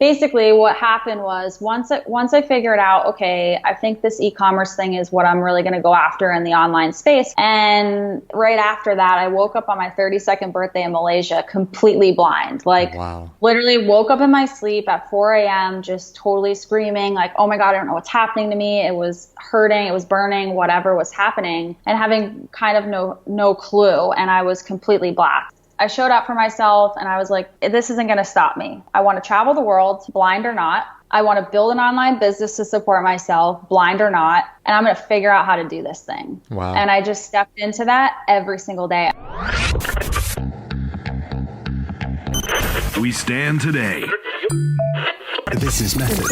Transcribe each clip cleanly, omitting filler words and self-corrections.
basically what happened was once I figured out, okay, I think this e-commerce thing is what I'm really going to go after in the online space. And right after that, I woke up on my 32nd birthday in Malaysia, completely blind. Like, wow. Literally woke up in my sleep at 4 a.m., just totally screaming like, oh my God, I don't know what's happening to me. It was hurting, it was burning, whatever was happening, and having kind of no clue. And I was completely black. I showed up for myself and I was like, this isn't going to stop me. I want to travel the world, blind or not. I want to build an online business to support myself, blind or not. And I'm going to figure out how to do this thing. Wow. And I just stepped into that every single day. We stand today. The Business Method.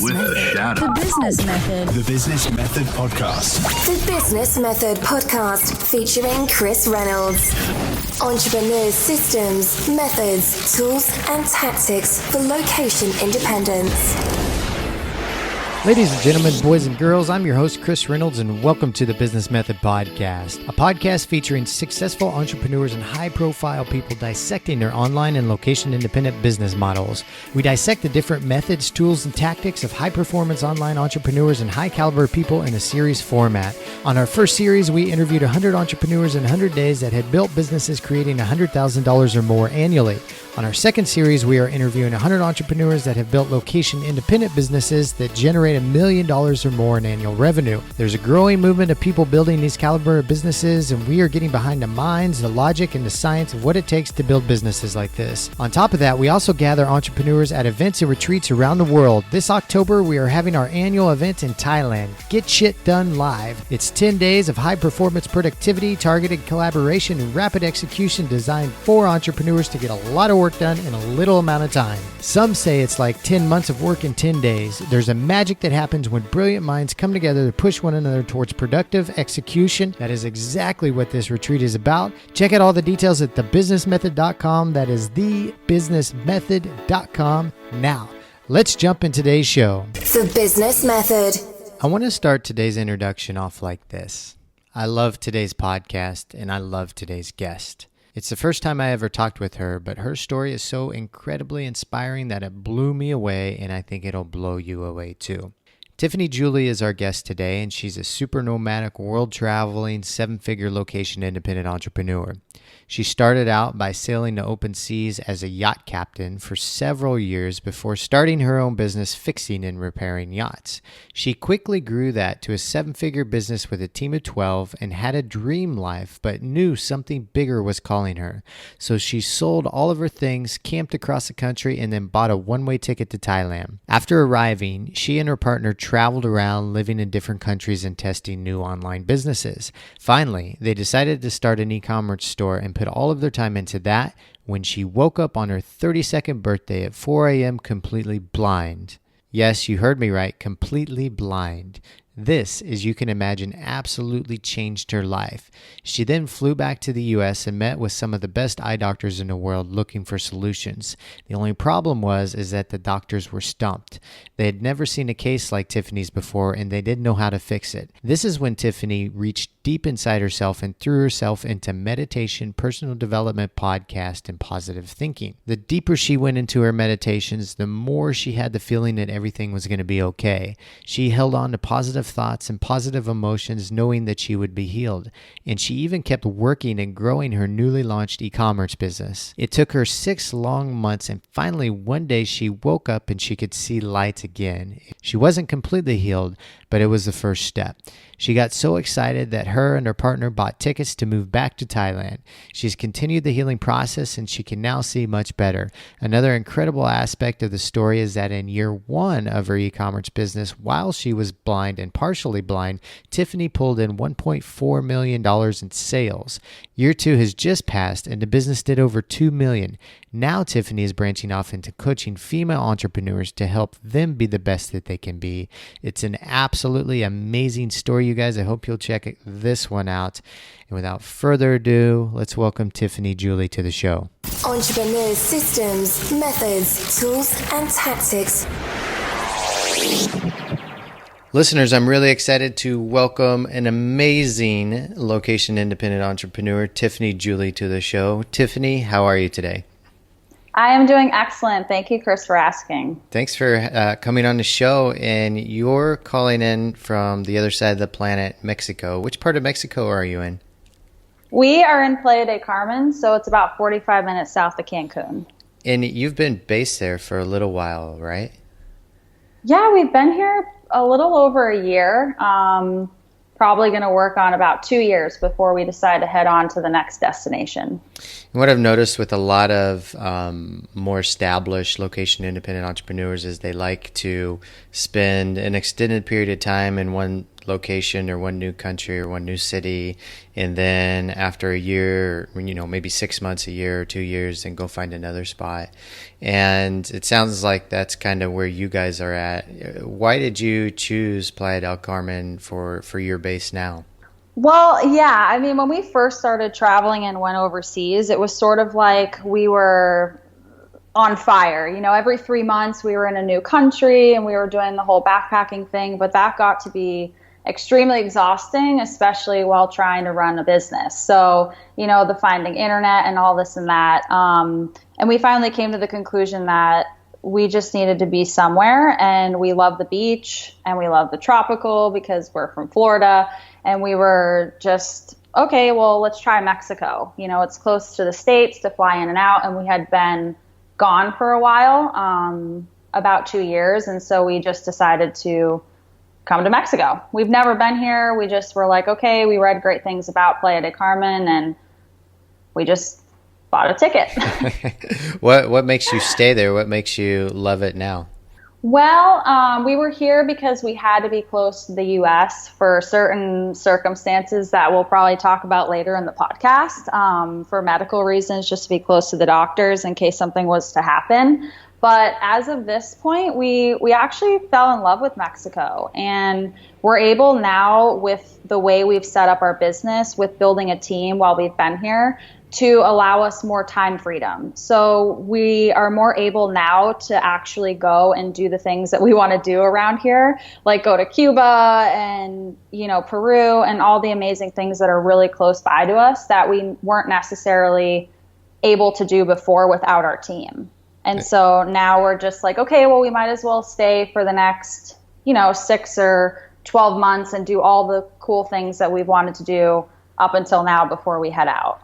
With the Shadow. The Business Method. The Business Method Podcast. The Business Method Podcast featuring Chris Reynolds. Entrepreneurs' systems, methods, tools, and tactics for location independence. Ladies and gentlemen, boys and girls, I'm your host, Chris Reynolds, and welcome to the Business Method Podcast, a podcast featuring successful entrepreneurs and high-profile people dissecting their online and location-independent business models. We dissect the different methods, tools, and tactics of high-performance online entrepreneurs and high-caliber people in a series format. On our first series, we interviewed 100 entrepreneurs in 100 days that had built businesses creating $100,000 or more annually. On our second series, we are interviewing 100 entrepreneurs that have built location-independent businesses that generate $1 million or more in annual revenue. There's a growing movement of people building these caliber of businesses, and we are getting behind the minds, the logic, and the science of what it takes to build businesses like this. On top of that, we also gather entrepreneurs at events and retreats around the world. This October, we are having our annual event in Thailand, Get Shit Done Live. It's 10 days of high-performance productivity, targeted collaboration, and rapid execution designed for entrepreneurs to get a lot of work done in a little amount of time. Some say it's like 10 months of work in 10 days. There's a magic that happens when brilliant minds come together to push one another towards productive execution. That is exactly what this retreat is about. Check out all the details at thebusinessmethod.com. That is thebusinessmethod.com. Now, let's jump in today's show. The Business Method. I want to start today's introduction off like this. I love today's podcast and I love today's guest. It's the first time I ever talked with her, but her story is so incredibly inspiring that it blew me away, and I think it'll blow you away too. Tiffany Julie is our guest today, and she's a super nomadic, world-traveling, seven-figure location-independent entrepreneur. She started out by sailing the open seas as a yacht captain for several years before starting her own business fixing and repairing yachts. She quickly grew that to a seven-figure business with a team of 12 and had a dream life, but knew something bigger was calling her. So she sold all of her things, camped across the country, and then bought a one-way ticket to Thailand. After arriving, she and her partner traveled around living in different countries and testing new online businesses. Finally, they decided to start an e-commerce store and put all of their time into that when she woke up on her 32nd birthday at 4 a.m. completely blind. Yes, you heard me right, completely blind. This, as you can imagine, absolutely changed her life. She then flew back to the U.S. and met with some of the best eye doctors in the world looking for solutions. The only problem was that the doctors were stumped. They had never seen a case like Tiffany's before, and they didn't know how to fix it. This is when Tiffany reached deep inside herself and threw herself into meditation, personal development, podcast, and positive thinking. The deeper she went into her meditations, the more she had the feeling that everything was going to be okay. She held on to positive thoughts and positive emotions, knowing that she would be healed. And she even kept working and growing her newly launched e-commerce business. It took her 6 long months, and finally one day she woke up and she could see light again. She wasn't completely healed, but it was the first step. She got so excited that her and her partner bought tickets to move back to Thailand. She's continued the healing process and she can now see much better. Another incredible aspect of the story is that in year 1 of her e-commerce business, while she was blind and partially blind, Tiffany pulled in $1.4 million in sales. Year 2 has just passed and the business did over $2 million. Now Tiffany is branching off into coaching female entrepreneurs to help them be the best that they can be. It's an absolutely amazing story, you guys. I hope you'll check this one out. And without further ado, let's welcome Tiffany Julie to the show. Entrepreneurs' systems, methods, tools, and tactics. Listeners, I'm really excited to welcome an amazing location independent entrepreneur, Tiffany Julie, to the show. Tiffany, how are you today? I am doing excellent. Thank you, Chris, for asking. Thanks for coming on the show. And you're calling in from the other side of the planet, Mexico. Which part of Mexico are you in? We are in Playa del Carmen, so it's about 45 minutes south of Cancun. And you've been based there for a little while, right? Yeah, we've been here a little over a year. Probably going to work on about 2 years before we decide to head on to the next destination. What I've noticed with a lot of more established location independent entrepreneurs is they like to spend an extended period of time in one location or one new country or one new city, and then after a year, maybe 6 months, a year or 2 years, then go find another spot. And it sounds like that's kind of where you guys are at. Why did you choose Playa del Carmen for your base now? Well, yeah, I mean, when we first started traveling and went overseas, it was sort of like we were on fire. Every 3 months we were in a new country and we were doing the whole backpacking thing, but that got to be extremely exhausting, especially while trying to run a business. So, the finding internet and all this and that. And we finally came to the conclusion that we just needed to be somewhere, and we love the beach and we love the tropical because we're from Florida, and we were just, okay, well, let's try Mexico. It's close to the States to fly in and out, and we had been gone for a while, about 2 years. And so we just decided to come to Mexico. We've never been here. We just were like, okay, we read great things about Playa del Carmen, and we just bought a ticket. What makes you stay there? What makes you love it now? Well, we were here because we had to be close to the U.S. for certain circumstances that we'll probably talk about later in the podcast, for medical reasons, just to be close to the doctors in case something was to happen. But as of this point, we actually fell in love with Mexico, and we're able now, with the way we've set up our business, with building a team while we've been here, to allow us more time freedom. So we are more able now to actually go and do the things that we want to do around here, like go to Cuba and, Peru and all the amazing things that are really close by to us that we weren't necessarily able to do before without our team. And so now we're just like, okay, well, we might as well stay for the next, 6 or 12 months and do all the cool things that we've wanted to do up until now before we head out.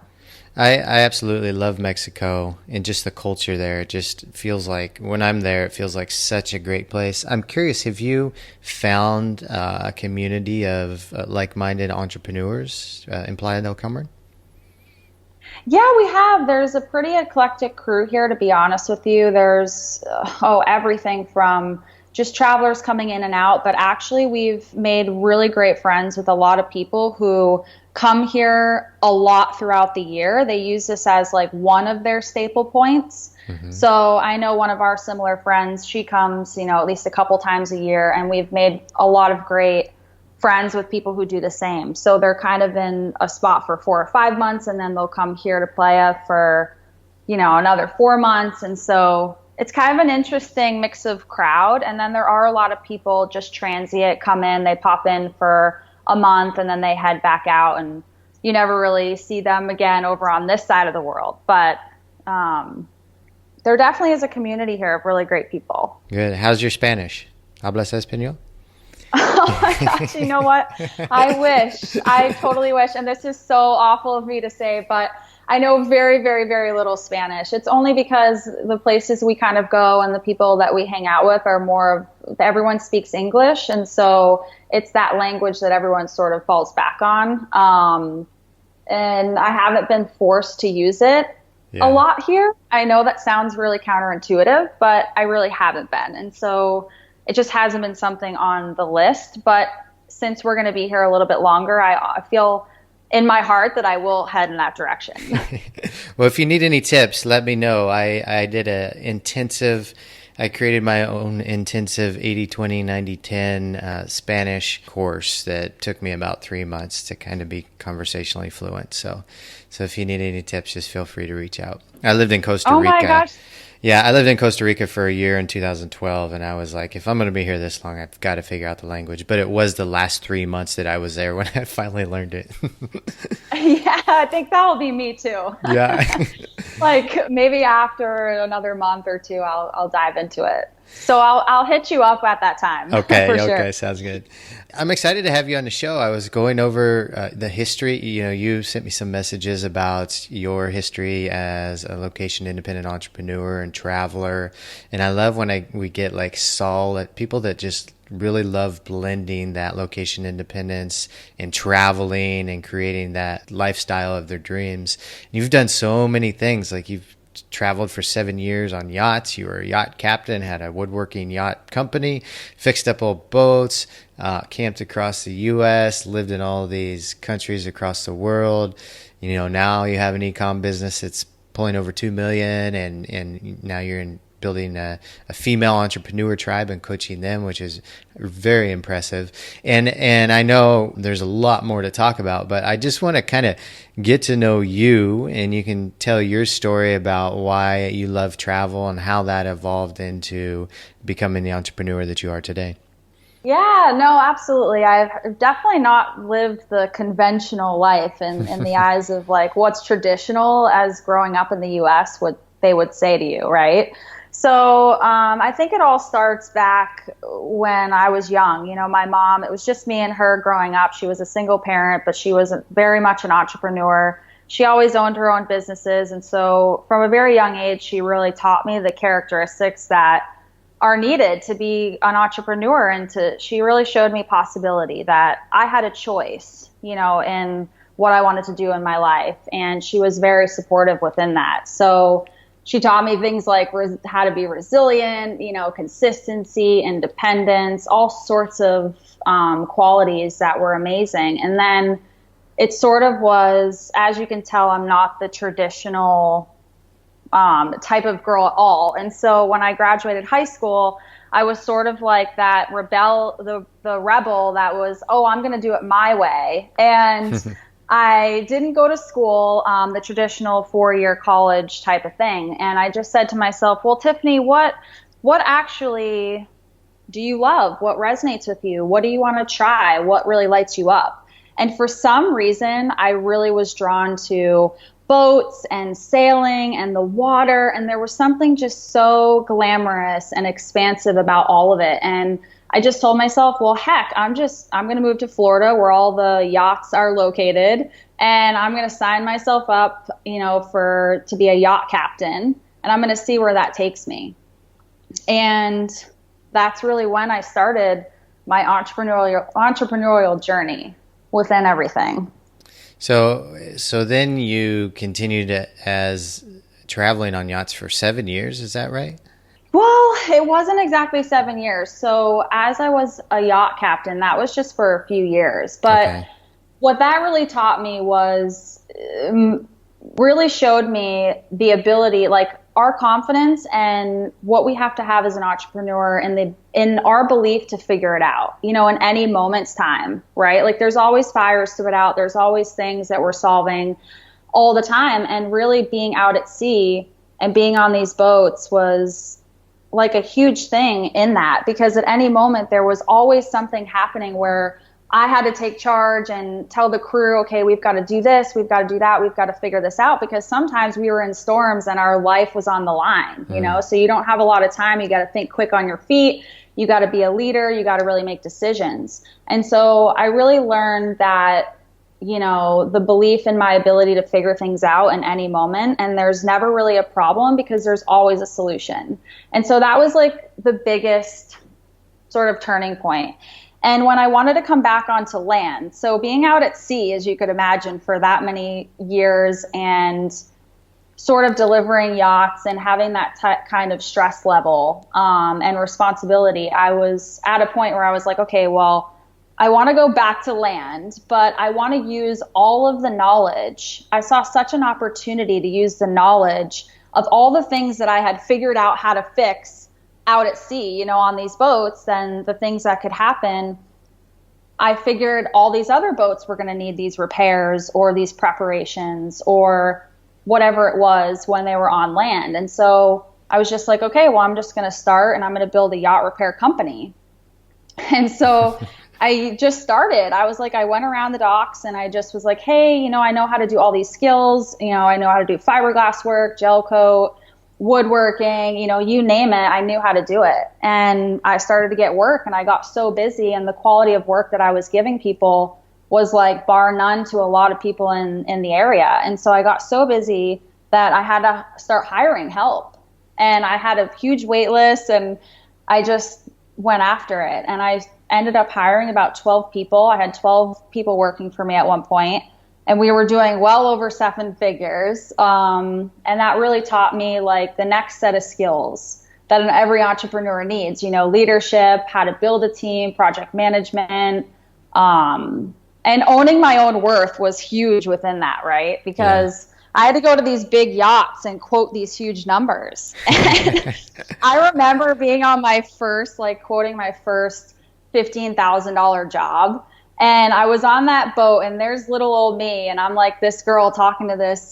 I absolutely love Mexico and just the culture there. It just feels like, when I'm there, it feels like such a great place. I'm curious, have you found a community of like-minded entrepreneurs in Playa del Carmen? Yeah, we have. There's a pretty eclectic crew here, to be honest with you. There's everything from just travelers coming in and out, but actually we've made really great friends with a lot of people who come here a lot throughout the year. They use this as like one of their staple points. Mm-hmm. So I know one of our similar friends, she comes, at least a couple times a year, and we've made a lot of great friends with people who do the same. So they're kind of in a spot for 4 or 5 months, and then they'll come here to Playa for, another 4 months. And so it's kind of an interesting mix of crowd. And then there are a lot of people just transient, come in, they pop in for a month, and then they head back out, and you never really see them again over on this side of the world. But there definitely is a community here of really great people. Good. How's your Spanish? ¿Hablas español? Oh my gosh, you know what? I totally wish, and this is so awful of me to say, but I know very, very, very little Spanish. It's only because the places we kind of go and the people that we hang out with are more of, everyone speaks English, and so it's that language that everyone sort of falls back on. And I haven't been forced to use it a lot here. I know that sounds really counterintuitive, but I really haven't been. And so it just hasn't been something on the list. But since we're going to be here a little bit longer, I feel in my heart that I will head in that direction. Well, if you need any tips, let me know. I did I created my own intensive 80-20, 90-10 Spanish course that took me about 3 months to kind of be conversationally fluent. So if you need any tips, just feel free to reach out. I lived in Costa Rica. Oh my gosh. Yeah, I lived in Costa Rica for a year in 2012, and I was like, if I'm going to be here this long, I've got to figure out the language. But it was the last 3 months that I was there when I finally learned it. Yeah, I think that'll be me too. Yeah. Like maybe after another month or two, I'll dive into it. So I'll hit you up at that time. Okay. For sure. Okay. Sounds good. I'm excited to have you on the show. I was going over the history. You sent me some messages about your history as a location independent entrepreneur and traveler. And I love when we get like people that just really love blending that location independence and traveling and creating that lifestyle of their dreams. You've done so many things. Like you've traveled for 7 years on yachts. You were a yacht captain, had a woodworking yacht company, fixed up old boats, camped across the U.S., lived in all these countries across the world. Now you have an e-com business that's pulling over 2 million, and now you're building a female entrepreneur tribe and coaching them, which is very impressive. And I know there's a lot more to talk about, but I just want to kind of get to know you, and you can tell your story about why you love travel and how that evolved into becoming the entrepreneur that you are today. Yeah, no, absolutely. I've definitely not lived the conventional life in the eyes of like what's traditional as growing up in the U.S., what they would say to you, right? So I think it all starts back when I was young. My mom, it was just me and her growing up. She was a single parent, but she was very much an entrepreneur. She always owned her own businesses. And so from a very young age, she really taught me the characteristics that are needed to be an entrepreneur. And she really showed me possibility, that I had a choice, in what I wanted to do in my life. And she was very supportive within that. So she taught me things like how to be resilient, consistency, independence, all sorts of qualities that were amazing. And then it sort of was, as you can tell, I'm not the traditional type of girl at all. And so when I graduated high school, I was sort of like that the rebel that was, I'm going to do it my way. And I didn't go to school, the traditional 4-year college type of thing. And I just said to myself, well, Tiffany, what actually do you love? What resonates with you? What do you want to try? What really lights you up? And for some reason, I really was drawn to boats and sailing and the water. And there was something just so glamorous and expansive about all of it. And I just told myself, well, heck, I'm going to move to Florida where all the yachts are located, and I'm going to sign myself up, to be a yacht captain, and I'm going to see where that takes me. And that's really when I started my entrepreneurial journey within everything. So then you continued as traveling on yachts for 7 years, is that right? Well, it wasn't exactly 7 years. So as I was a yacht captain, that was just for a few years. But What that really taught me was really showed me the ability, like our confidence and what we have to have as an entrepreneur in our belief to figure it out, in any moment's time, right? Like there's always fires to put out. There's always things that we're solving all the time. And really being out at sea and being on these boats was like a huge thing in that, because at any moment there was always something happening where I had to take charge and tell the crew, okay, we've got to do this, we've got to do that, we've got to figure this out, because sometimes we were in storms and our life was on the line, so you don't have a lot of time. You got to think quick on your feet. You got to be a leader. You got to really make decisions. And so I really learned that, the belief in my ability to figure things out in any moment. And there's never really a problem because there's always a solution. And so that was like the biggest sort of turning point. And when I wanted to come back onto land, so being out at sea, as you could imagine, for that many years and sort of delivering yachts and having that kind of stress level and responsibility, I was at a point where I was like, okay, well, I want to go back to land, but I want to use all of the knowledge. I saw such an opportunity to use the knowledge of all the things that I had figured out how to fix out at sea, on these boats, and the things that could happen. I figured all these other boats were going to need these repairs or these preparations or whatever it was when they were on land. And so I was just like, okay, well, I'm just going to start and I'm going to build a yacht repair company. And so I just started. I was like, I went around the docks and I just was like, hey, I know how to do all these skills. I know how to do fiberglass work, gel coat, woodworking, you name it. I knew how to do it. And I started to get work and I got so busy, and the quality of work that I was giving people was like bar none to a lot of people in the area. And so I got so busy that I had to start hiring help. And I had a huge wait list, and I just went after it. And I ended up hiring about 12 people. I had 12 people working for me at one point, and we were doing well over 7 figures. And that really taught me like the next set of skills that every entrepreneur needs, leadership, how to build a team, project management, and owning my own worth was huge within that, right? Because I had to go to these big yachts and quote these huge numbers. And I remember being on my first, quoting my first $15,000 job. And I was on that boat, and there's little old me. And I'm like this girl talking to this,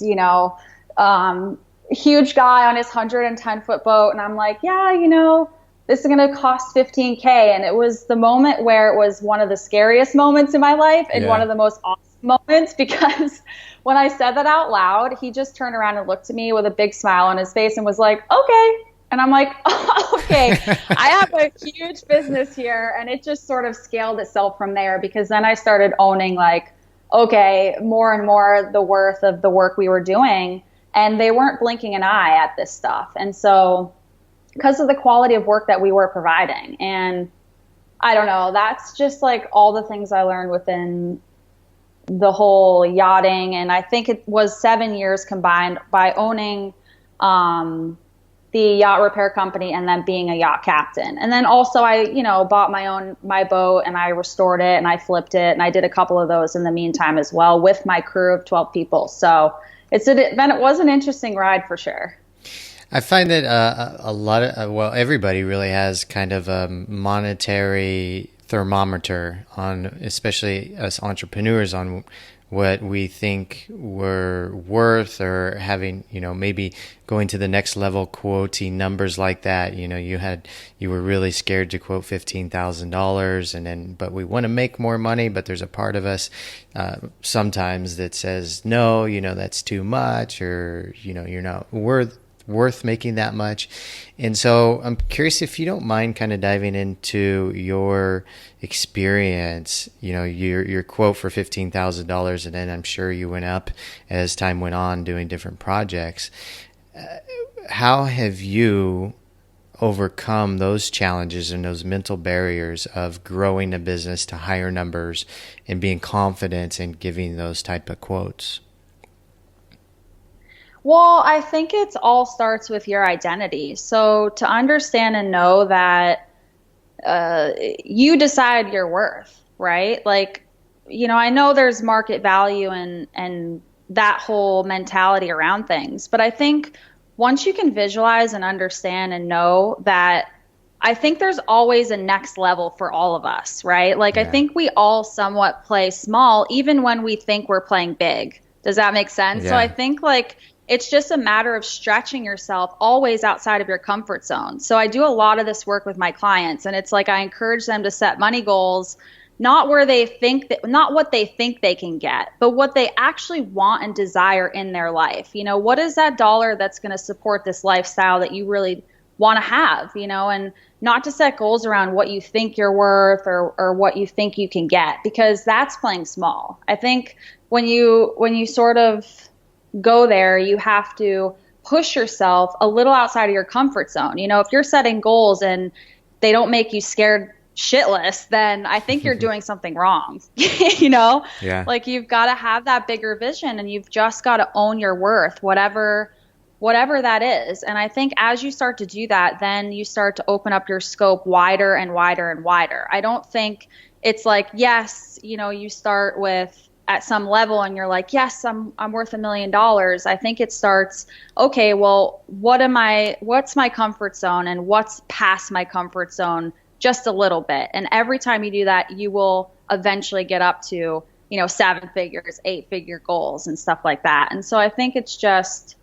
huge guy on his 110-foot boat. And I'm like, this is going to cost $15K. And it was the moment where it was one of the scariest moments in my life and one of the most awesome moments, because when I said that out loud, he just turned around and looked at me with a big smile on his face and was like, okay. And I'm like, oh, okay, I have a huge business here. And it just sort of scaled itself from there, because then I started owning more and more the worth of the work we were doing. And they weren't blinking an eye at this stuff. And so because of the quality of work that we were providing, and I don't know, that's just all the things I learned within the whole yachting. And I think it was 7 years combined by owning the yacht repair company and then being a yacht captain. And then also I, bought my boat and I restored it and I flipped it. And I did a couple of those in the meantime as well with my crew of 12 people. So it was an interesting ride for sure. I find that a lot of, everybody really has kind of a monetary thermometer on, especially us entrepreneurs, on what we think we're worth, or having, maybe going to the next level, quoting numbers like that. You were really scared to quote $15,000, but we want to make more money, but there's a part of us sometimes that says, no, that's too much, or, you're not worth making that much. And so I'm curious if you don't mind kind of diving into your experience, your quote for $15,000, and then I'm sure you went up as time went on doing different projects. How have you overcome those challenges and those mental barriers of growing a business to higher numbers and being confident in giving those type of quotes? Well, I think it all starts with your identity. So to understand and know that you decide your worth, right? I know there's market value and that whole mentality around things. But I think once you can visualize and understand and know that, I think there's always a next level for all of us, right? I think we all somewhat play small, even when we think we're playing big. Does that make sense? Yeah. So I think it's just a matter of stretching yourself always outside of your comfort zone. So I do a lot of this work with my clients, and it's I encourage them to set money goals, not what they think they can get, but what they actually want and desire in their life. What is that dollar that's going to support this lifestyle that you really want to have, and not to set goals around what you think you're worth or what you think you can get, because that's playing small. I think when you sort of go there, you have to push yourself a little outside of your comfort zone. If you're setting goals and they don't make you scared shitless, then I think you're doing something wrong. Yeah. You've got to have that bigger vision, and you've just got to own your worth, whatever that is. And I think as you start to do that, then you start to open up your scope wider and wider and wider. I don't think it's yes, you start with at some level and you're yes, I'm worth $1 million. I think it starts, okay, well, what's my comfort zone and what's past my comfort zone just a little bit. And every time you do that, you will eventually get up to, 7 figures, 8-figure goals and stuff like that. And so I think it's just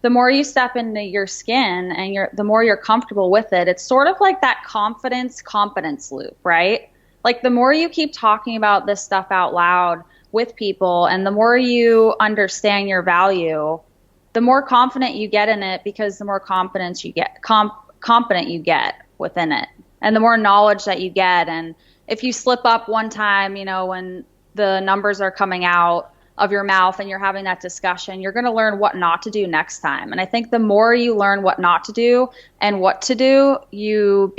the more you step into your skin and the more you're comfortable with it, it's sort of like that confidence competence loop, right? like the more you keep talking about this stuff out loud with people and the more you understand your value, the more confident you get in it, because the more confidence you get, confident you get within it, and the more knowledge that you get. And if you slip up one time, you know, when the numbers are coming out of your mouth and you're having that discussion, you're going to learn what not to do next time. And I think the more you learn what not to do and what to do, you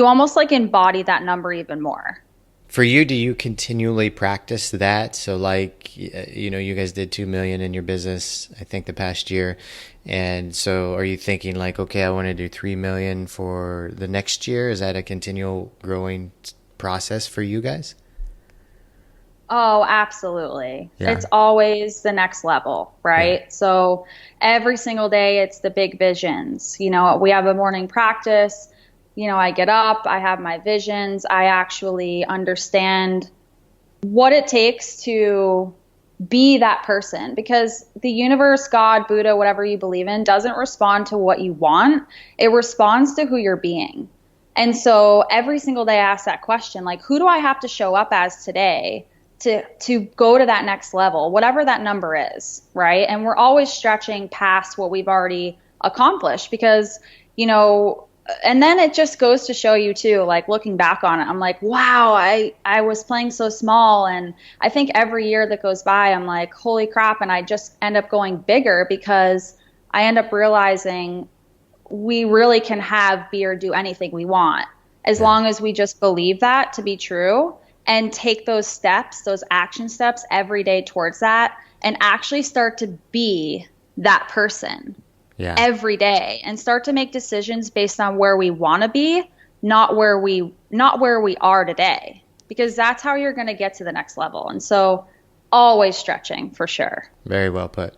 almost like embody that number even more. For you, do you continually practice that? So like, you know, you guys did 2 million in your business, I think the past year. And so are you thinking like, okay, I want to do 3 million for the next year? Is that a continual growing process for you guys? Oh, absolutely. Yeah. It's always the next level, right? Yeah. So every single day it's the big visions. You know, we have a morning practice. You know, I get up, I have my visions. I actually understand what it takes to be that person, because the universe, God, Buddha, whatever you believe in, doesn't respond to what you want. It responds to who you're being. And so every single day I ask that question, like, who do I have to show up as today to go to that next level, whatever that number is, right? And we're always stretching past what we've already accomplished, because, you know, and then it just goes to show you too, like looking back on it, I'm like, wow, I was playing so small. And I think every year that goes by, I'm like, holy crap. And I just end up going bigger, because I end up realizing we really can have, be, or do anything we want, as long as we just believe that to be true and take those steps, those action steps every day towards that, and actually start to be that person. Yeah. Every day, and start to make decisions based on where we want to be, not where we are today, because that's how you're going to get to the next level. And so always stretching, for sure. Very well put.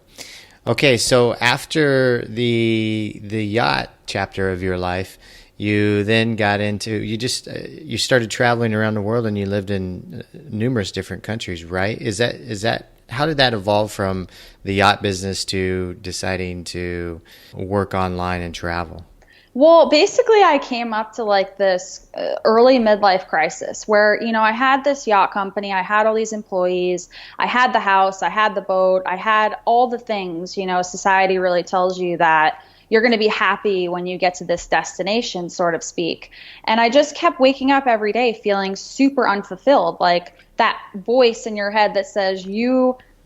Okay. So after the yacht chapter of your life, you then got into, you started traveling around the world, and you lived in numerous different countries, right? Is that how did that evolve from the yacht business to deciding to work online and travel? Well, basically I came up to like this early midlife crisis where, you know, I had this yacht company, I had all these employees, I had the house, I had the boat, I had all the things. You know, society really tells you that you're going to be happy when you get to this destination, sort of speak. And I just kept waking up every day feeling super unfulfilled, like that voice in your head that says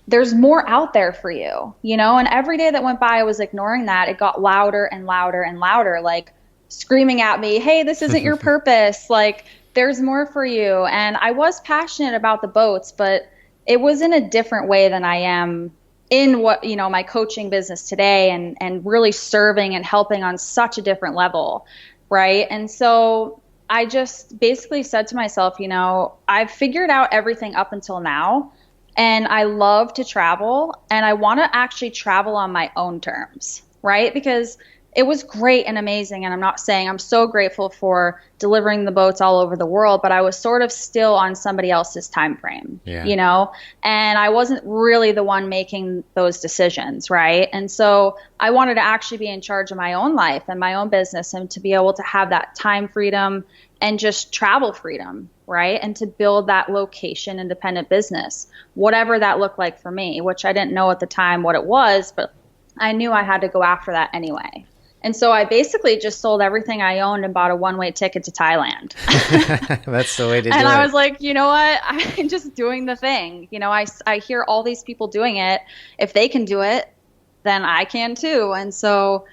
there's more out there for you, you know? And every day that went by, I was ignoring that. It got louder and louder and louder, like screaming at me, hey, this isn't your purpose. Like, there's more for you. And I was passionate about the boats, but it was in a different way than I am in what, you know, my coaching business today, and really serving and helping on such a different level. Right. And so I just basically said to myself, you know, I've figured out everything up until now, and I love to travel, and I want to actually travel on my own terms, right? Because it was great and amazing, and I'm not saying, I'm so grateful for delivering the boats all over the world, but I was sort of still on somebody else's time frame, you know, and I wasn't really the one making those decisions, right? And so I wanted to actually be in charge of my own life and my own business, and to be able to have that time freedom and just travel freedom, right? And to build that location independent business, whatever that looked like for me, which I didn't know at the time what it was, but I knew I had to go after that anyway. And so I basically just sold everything I owned and bought a one-way ticket to Thailand. That's the way to do it. And I was like, you know what? I'm just doing the thing. You know, I hear all these people doing it. If they can do it, then I can too. And so,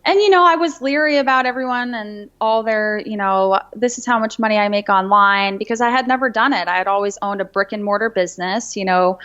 and, you know, I was leery about everyone and all their, you know, this is how much money I make online, because I had never done it. I had always owned a brick and mortar business. You know,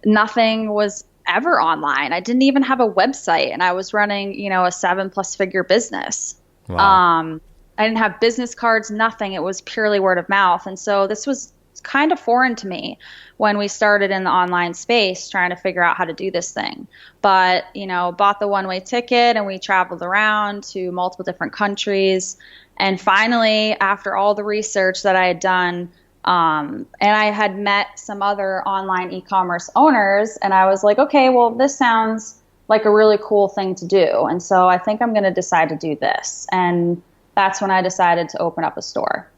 nothing was ever online. I didn't even have a website, and I was running, you know, a 7+ figure business. Wow. I didn't have business cards, nothing. It was purely word of mouth. And so this was kind of foreign to me when we started in the online space trying to figure out how to do this thing. But, you know, bought the one-way ticket, and we traveled around to multiple different countries. And finally, after all the research that I had done, and I had met some other online e-commerce owners, and I was like, okay, well, this sounds like a really cool thing to do. And so I think I'm going to decide to do this. And that's when I decided to open up a store.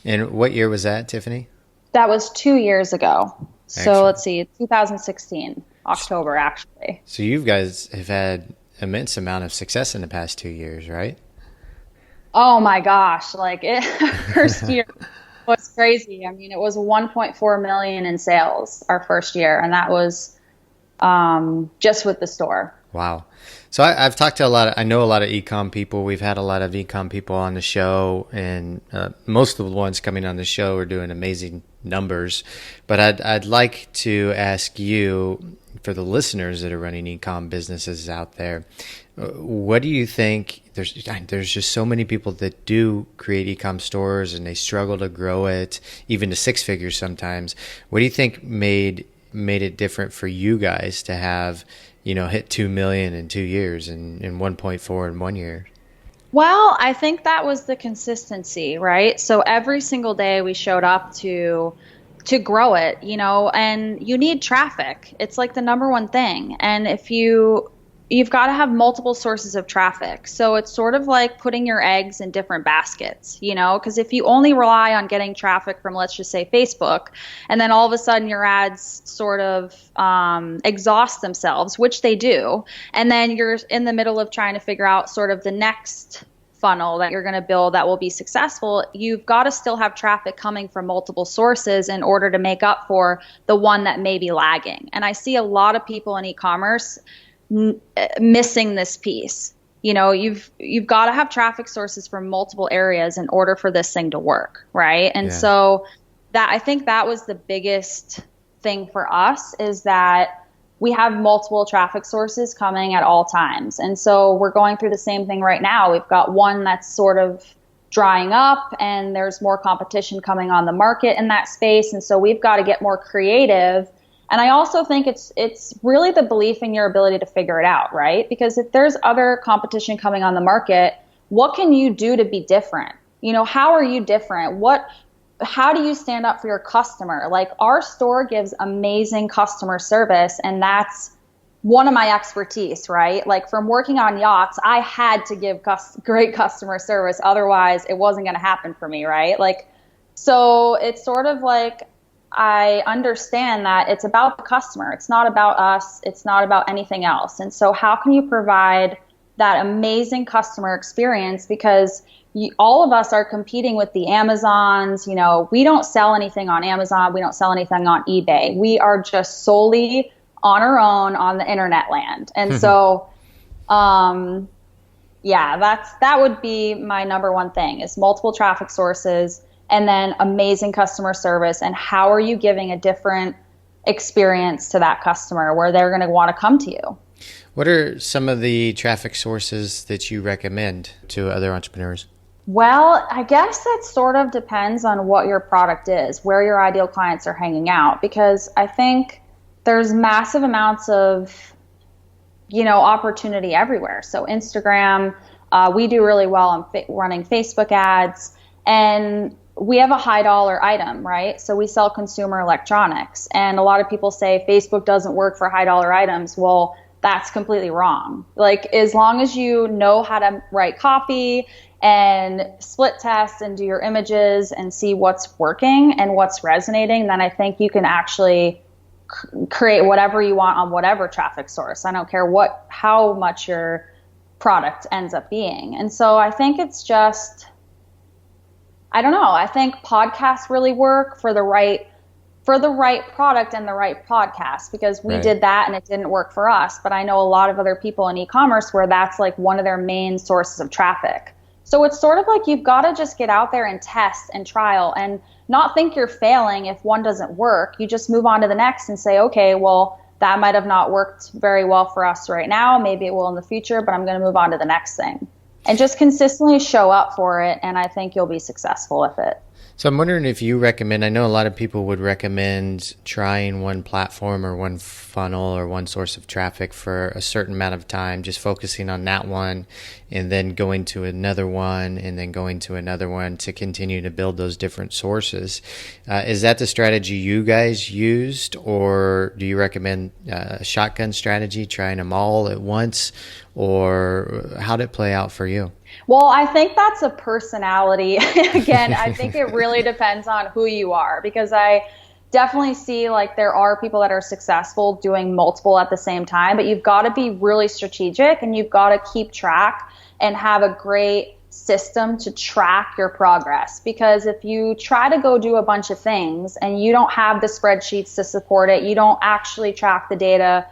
And what year was that, Tiffany? That was 2 years ago. So Excellent. let's see, 2016, October, actually. So you guys have had immense amount of success in the past 2 years, right? Oh my gosh, first year was crazy. I mean, it was 1.4 million in sales our first year, and that was just with the store. Wow. So I've talked to I know a lot of e-com people. We've had a lot of e-com people on the show, and most of the ones coming on the show are doing amazing numbers. But I'd like to ask you, for the listeners that are running e-com businesses out there, what do you think? There's just so many people that do create e-com stores and they struggle to grow it, even to six figures sometimes. What do you think made it different for you guys to have, hit 2 million in 2 years and 1.4 in 1 year? Well, I think that was the consistency, right? So every single day we showed up to grow it, and you need traffic. It's like the number one thing. And if you've got to have multiple sources of traffic. So it's sort of like putting your eggs in different baskets, because if you only rely on getting traffic from, let's just say, Facebook, and then all of a sudden your ads sort of exhaust themselves, which they do, and then you're in the middle of trying to figure out sort of the next funnel that you're going to build that will be successful, you've got to still have traffic coming from multiple sources in order to make up for the one that may be lagging. And I see a lot of people in e-commerce missing this piece. You've got to have traffic sources from multiple areas in order for this thing to work, right? And so that, I think that was the biggest thing for us, is that we have multiple traffic sources coming at all times. And so we're going through the same thing right now. We've got one that's sort of drying up, and there's more competition coming on the market in that space. And so we've got to get more creative. And I also think it's really the belief in your ability to figure it out, right? Because if there's other competition coming on the market, what can you do to be different? How are you different? How do you stand up for your customer? Like, our store gives amazing customer service, and that's one of my expertise, right? Like, from working on yachts, I had to give great customer service. Otherwise, it wasn't going to happen for me, right? Like, so it's sort of like, I understand that it's about the customer. It's not about us. It's not about anything else. And so how can you provide that amazing customer experience? Because all of us are competing with the Amazons. We don't sell anything on Amazon. We don't sell anything on eBay. We are just solely on our own on the internet land. And so, that would be my number one thing, is multiple traffic sources, and then amazing customer service. And how are you giving a different experience to that customer where they're going to want to come to you? What are some of the traffic sources that you recommend to other entrepreneurs? Well, I guess that sort of depends on what your product is, where your ideal clients are hanging out, because I think there's massive amounts of, opportunity everywhere. So Instagram, we do really well on running Facebook ads, and we have a high dollar item, right? So we sell consumer electronics, and a lot of people say Facebook doesn't work for high dollar items. Well, that's completely wrong. Like, as long as you know how to write copy and split test and do your images and see what's working and what's resonating, then I think you can actually create whatever you want on whatever traffic source. I don't care how much your product ends up being. And so I think it's just, I don't know. I think podcasts really work for the right product and the right podcast, because we did that and it didn't work for us. But I know a lot of other people in e-commerce where that's like one of their main sources of traffic. So it's sort of like, you've got to just get out there and test and trial and not think you're failing if one doesn't work. You just move on to the next and say, okay, well, that might have not worked very well for us right now. Maybe it will in the future, but I'm going to move on to the next thing. And just consistently show up for it, and I think you'll be successful with it. So I'm wondering if you recommend, I know a lot of people would recommend trying one platform or one funnel or one source of traffic for a certain amount of time, just focusing on that one and then going to another one and then going to another one to continue to build those different sources. Is that the strategy you guys used, or do you recommend a shotgun strategy, trying them all at once, or how did it play out for you? Well, I think that's a personality. Again, I think it really depends on who you are, because I definitely see like there are people that are successful doing multiple at the same time, but you've got to be really strategic and you've got to keep track and have a great system to track your progress. Because if you try to go do a bunch of things and you don't have the spreadsheets to support it, you don't actually track the data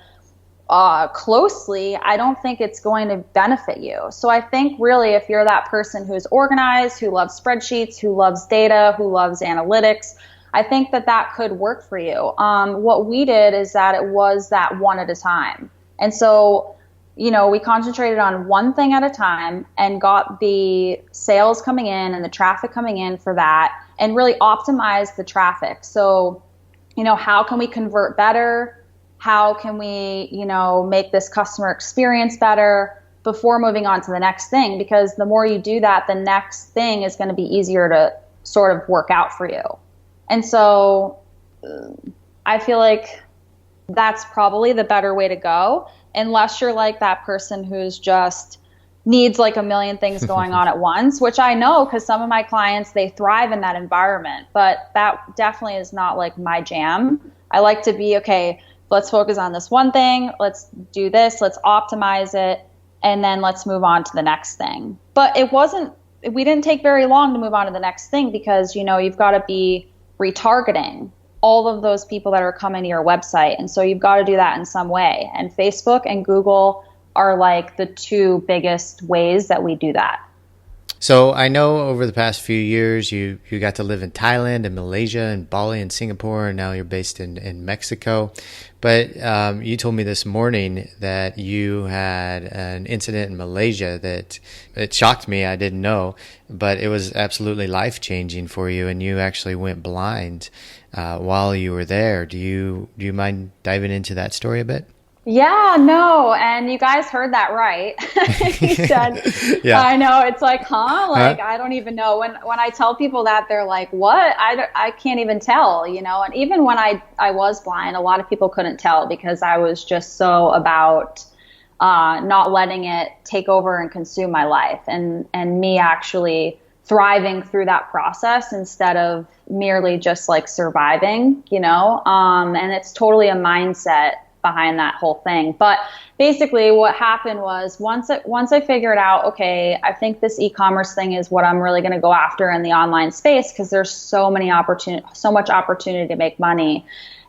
closely, I don't think it's going to benefit you. So I think really if you're that person who's organized, who loves spreadsheets, who loves data, who loves analytics, I think that that could work for you. What we did is that it was that one at a time. And so, you know, we concentrated on one thing at a time and got the sales coming in and the traffic coming in for that and really optimized the traffic. So, you know, how can we convert better? How can we, you know, make this customer experience better before moving on to the next thing? Because the more you do that, the next thing is going to be easier to sort of work out for you. And so I feel like that's probably the better way to go, unless you're like that person who's just needs like a million things going on at once, which I know because some of my clients, they thrive in that environment, but that definitely is not like my jam. I like to be, okay, let's focus on this one thing. Let's do this. Let's optimize it. And then let's move on to the next thing. But we didn't take very long to move on to the next thing because, you know, you've got to be retargeting all of those people that are coming to your website. And so you've got to do that in some way. And Facebook and Google are like the two biggest ways that we do that. So I know over the past few years, you got to live in Thailand and Malaysia and Bali and Singapore, and now you're based in Mexico. But you told me this morning that you had an incident in Malaysia that it shocked me. I didn't know, but it was absolutely life-changing for you, and you actually went blind while you were there. Do you mind diving into that story a bit? Yeah, no, and you guys heard that right. He said, yeah. I know, it's like, huh? Like, I don't even know. When I tell people that, they're like, what? I can't even tell, you know? And even when I was blind, a lot of people couldn't tell because I was just so about not letting it take over and consume my life and me actually thriving through that process instead of merely just like surviving, you know? And it's totally a mindset behind that whole thing. But basically what happened was once I figured out, okay, I think this e-commerce thing is what I'm really going to go after in the online space because there's so much opportunity to make money.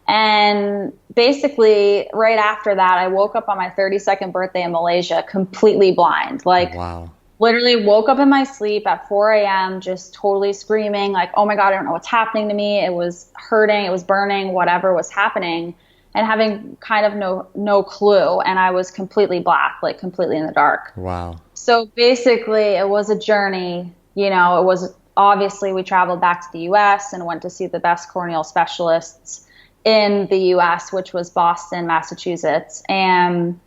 And basically right after that, I woke up on my 32nd birthday in Malaysia completely blind. Like, wow. Literally woke up in my sleep at 4 a.m. just totally screaming like, oh my God, I don't know what's happening to me. It was hurting, it was burning, whatever was happening. And having kind of no clue. And I was completely black, like completely in the dark. Wow. So basically it was a journey. You know, it was obviously we traveled back to the US and went to see the best corneal specialists in the US, which was Boston, Massachusetts. And,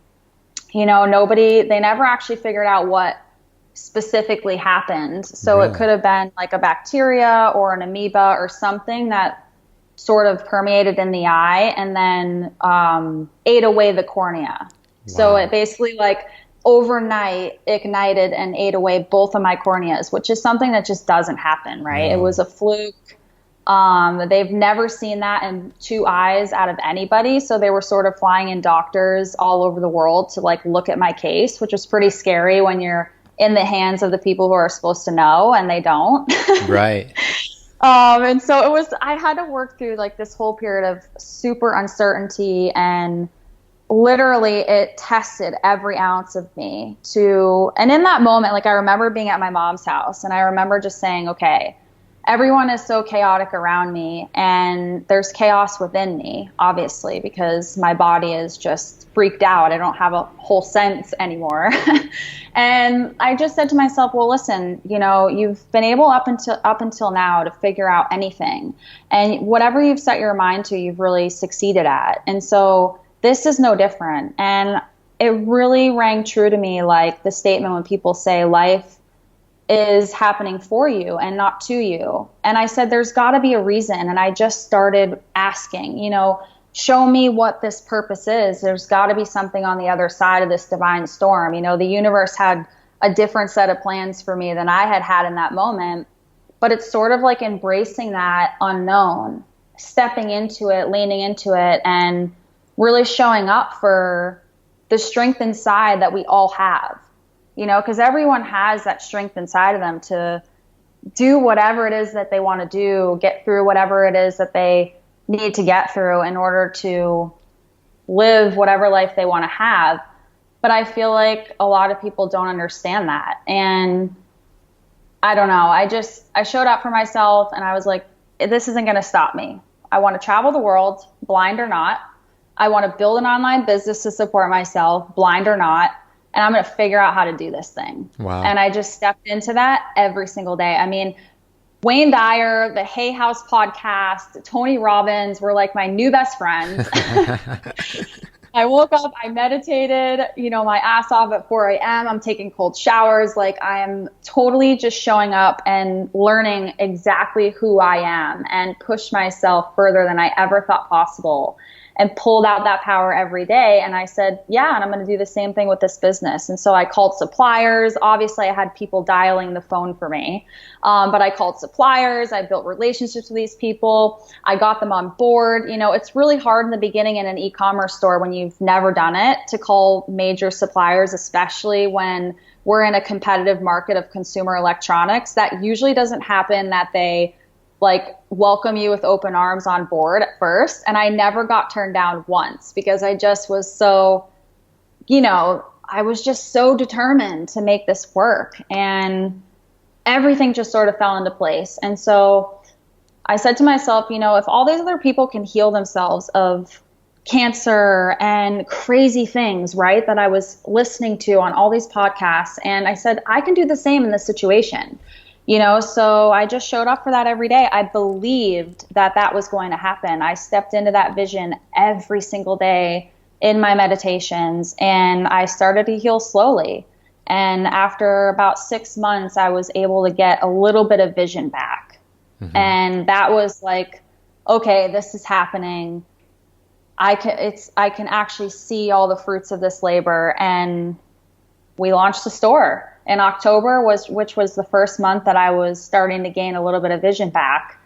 you know, they never actually figured out what specifically happened. So It could have been like a bacteria or an amoeba or something that sort of permeated in the eye and then ate away the cornea. Wow. So it basically like overnight ignited and ate away both of my corneas, which is something that just doesn't happen, right? No. It was a fluke. They've never seen that in two eyes out of anybody. So they were sort of flying in doctors all over the world to like look at my case, which was pretty scary when you're in the hands of the people who are supposed to know and they don't. Right. And so I had to work through like this whole period of super uncertainty and literally it tested every ounce of me and in that moment, like I remember being at my mom's house and I remember just saying, okay, everyone is so chaotic around me and there's chaos within me, obviously, because my body is just freaked out. I don't have a whole sense anymore. And I just said to myself, well, listen, you know, you've been able up until now to figure out anything. And whatever you've set your mind to, you've really succeeded at. And so this is no different. And it really rang true to me, like the statement when people say life is happening for you and not to you. And I said, there's got to be a reason. And I just started asking, you know, show me what this purpose is. There's got to be something on the other side of this divine storm. You know, the universe had a different set of plans for me than I had had in that moment. But it's sort of like embracing that unknown, stepping into it, leaning into it, and really showing up for the strength inside that we all have, you know, because everyone has that strength inside of them to do whatever it is that they want to do, get through whatever it is that they need to get through in order to live whatever life they want to have. But I feel like a lot of people don't understand that. And I don't know. I showed up for myself and I was like, this isn't going to stop me. I want to travel the world, blind or not. I want to build an online business to support myself, blind or not. And I'm going to figure out how to do this thing. Wow. And I just stepped into that every single day. I mean, Wayne Dyer, the Hay House podcast, Tony Robbins were like my new best friends. I woke up, I meditated, you know, my ass off at 4 a.m. I'm taking cold showers. Like, I am totally just showing up and learning exactly who I am and push myself further than I ever thought possible, and pulled out that power every day. And I said, yeah, and I'm going to do the same thing with this business. And so I called suppliers. Obviously, I had people dialing the phone for me, but I called suppliers. I built relationships with these people. I got them on board. You know, it's really hard in the beginning in an e-commerce store when you've never done it to call major suppliers, especially when we're in a competitive market of consumer electronics. That usually doesn't happen that they like welcome you with open arms on board at first. And I never got turned down once because I just was so, you know, I was just so determined to make this work, and everything just sort of fell into place. And so I said to myself, you know, if all these other people can heal themselves of cancer and crazy things, right, that I was listening to on all these podcasts, and I said, I can do the same in this situation. You know, so I just showed up for that every day. I believed that that was going to happen. I stepped into that vision every single day in my meditations, and I started to heal slowly. And after about 6 months, I was able to get a little bit of vision back. Mm-hmm. And that was like, okay, this is happening. I can actually see all the fruits of this labor. And we launched the store in October, which was the first month that I was starting to gain a little bit of vision back.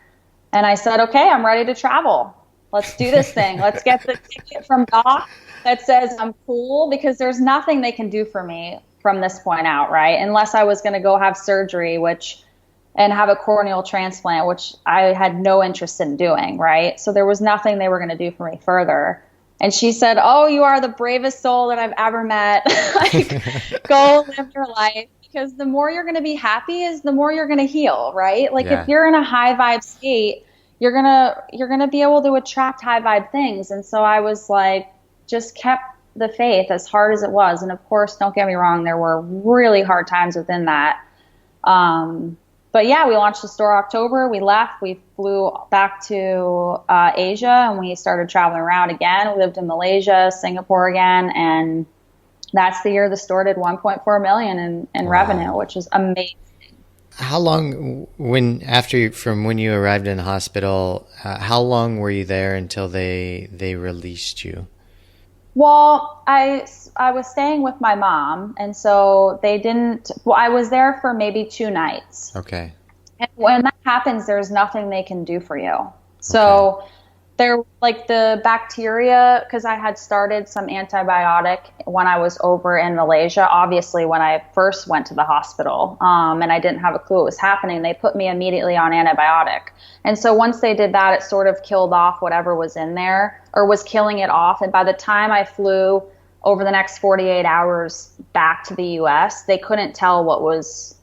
And I said, okay, I'm ready to travel. Let's do this thing. Let's get the ticket from Doc that says I'm cool, because there's nothing they can do for me from this point out, right? Unless I was going to go have surgery, and have a corneal transplant, which I had no interest in doing, right? So there was nothing they were going to do for me further. And she said, oh, you are the bravest soul that I've ever met. Like, go live your life, because the more you're going to be happy is the more you're going to heal, right? Like, if you're in a high vibe state, you're going to be able to attract high vibe things. And so I was like, just kept the faith as hard as it was. And of course, don't get me wrong, there were really hard times within that. But yeah, we launched the store October. We left. We flew back to Asia, and we started traveling around again. We lived in Malaysia, Singapore again, and that's the year the store did 1.4 million in revenue, which is amazing. How long, from when you arrived in the hospital, how long were you there until they released you? Well, I was staying with my mom, and so I was there for maybe 2 nights. Okay. And when that happens, there's nothing they can do for you. So the bacteria, because I had started some antibiotic when I was over in Malaysia, obviously when I first went to the hospital, and I didn't have a clue what was happening, they put me immediately on antibiotic. And so once they did that, it sort of killed off whatever was in there, or was killing it off. And by the time I flew over the next 48 hours back to the US, they couldn't tell what was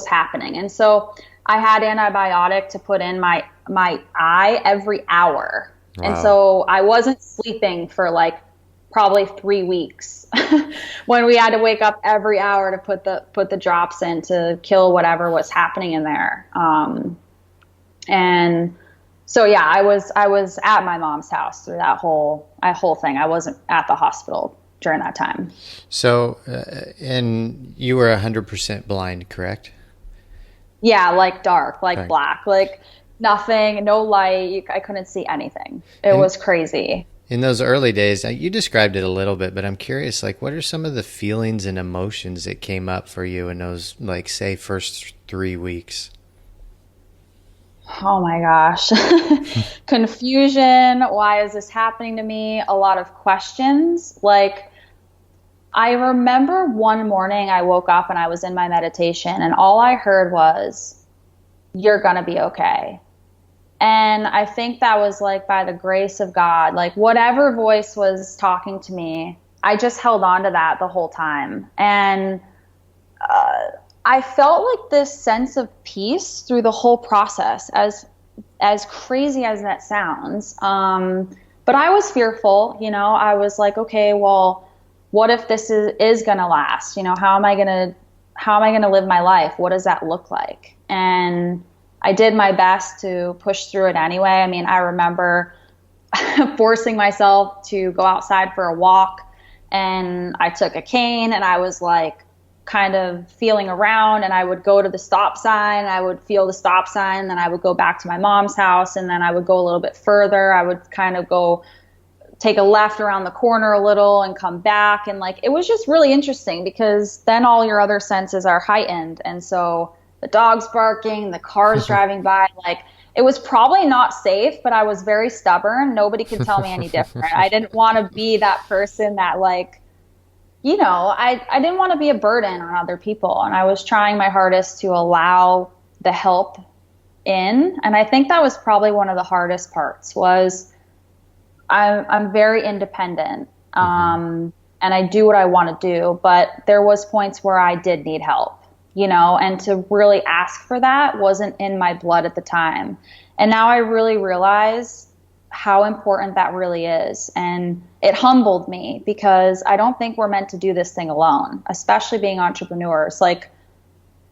happening. And so I had antibiotic to put in my eye every hour. Wow. And so I wasn't sleeping for like probably 3 weeks when we had to wake up every hour to put the drops in to kill whatever was happening in there. And so yeah, I was at my mom's house through that whole thing. I wasn't at the hospital during that time. So, and you were 100% blind, correct? Yeah, like dark, like black, like nothing, no light. I couldn't see anything. It was crazy. In those early days, you described it a little bit, but I'm curious, like, what are some of the feelings and emotions that came up for you in those, like, say, first 3 weeks? Oh my gosh. Confusion. Why is this happening to me? A lot of questions. Like, I remember one morning I woke up and I was in my meditation and all I heard was, "You're going to be okay." And I think that was like by the grace of God, like whatever voice was talking to me, I just held on to that the whole time. And I felt like this sense of peace through the whole process, as crazy as that sounds. But I was fearful, you know. I was like, okay, well, what if this is going to last? You know, how am I going to live my life? What does that look like? And I did my best to push through it anyway. I mean, I remember forcing myself to go outside for a walk, and I took a cane and I was like kind of feeling around, and I would go to the stop sign, I would feel the stop sign, then I would go back to my mom's house, and then I would go a little bit further. I would kind of go take a left around the corner a little and come back. And like, it was just really interesting because then all your other senses are heightened. And so the dog's barking, the cars driving by, like, it was probably not safe, but I was very stubborn. Nobody could tell me any different. I didn't want to be that person that, like, you know, I didn't want to be a burden on other people. And I was trying my hardest to allow the help in. And I think that was probably one of the hardest parts was I'm very independent. And I do what I want to do, but there was points where I did need help, you know, and to really ask for that wasn't in my blood at the time. And now I really realize how important that really is. And it humbled me because I don't think we're meant to do this thing alone, especially being entrepreneurs. Like,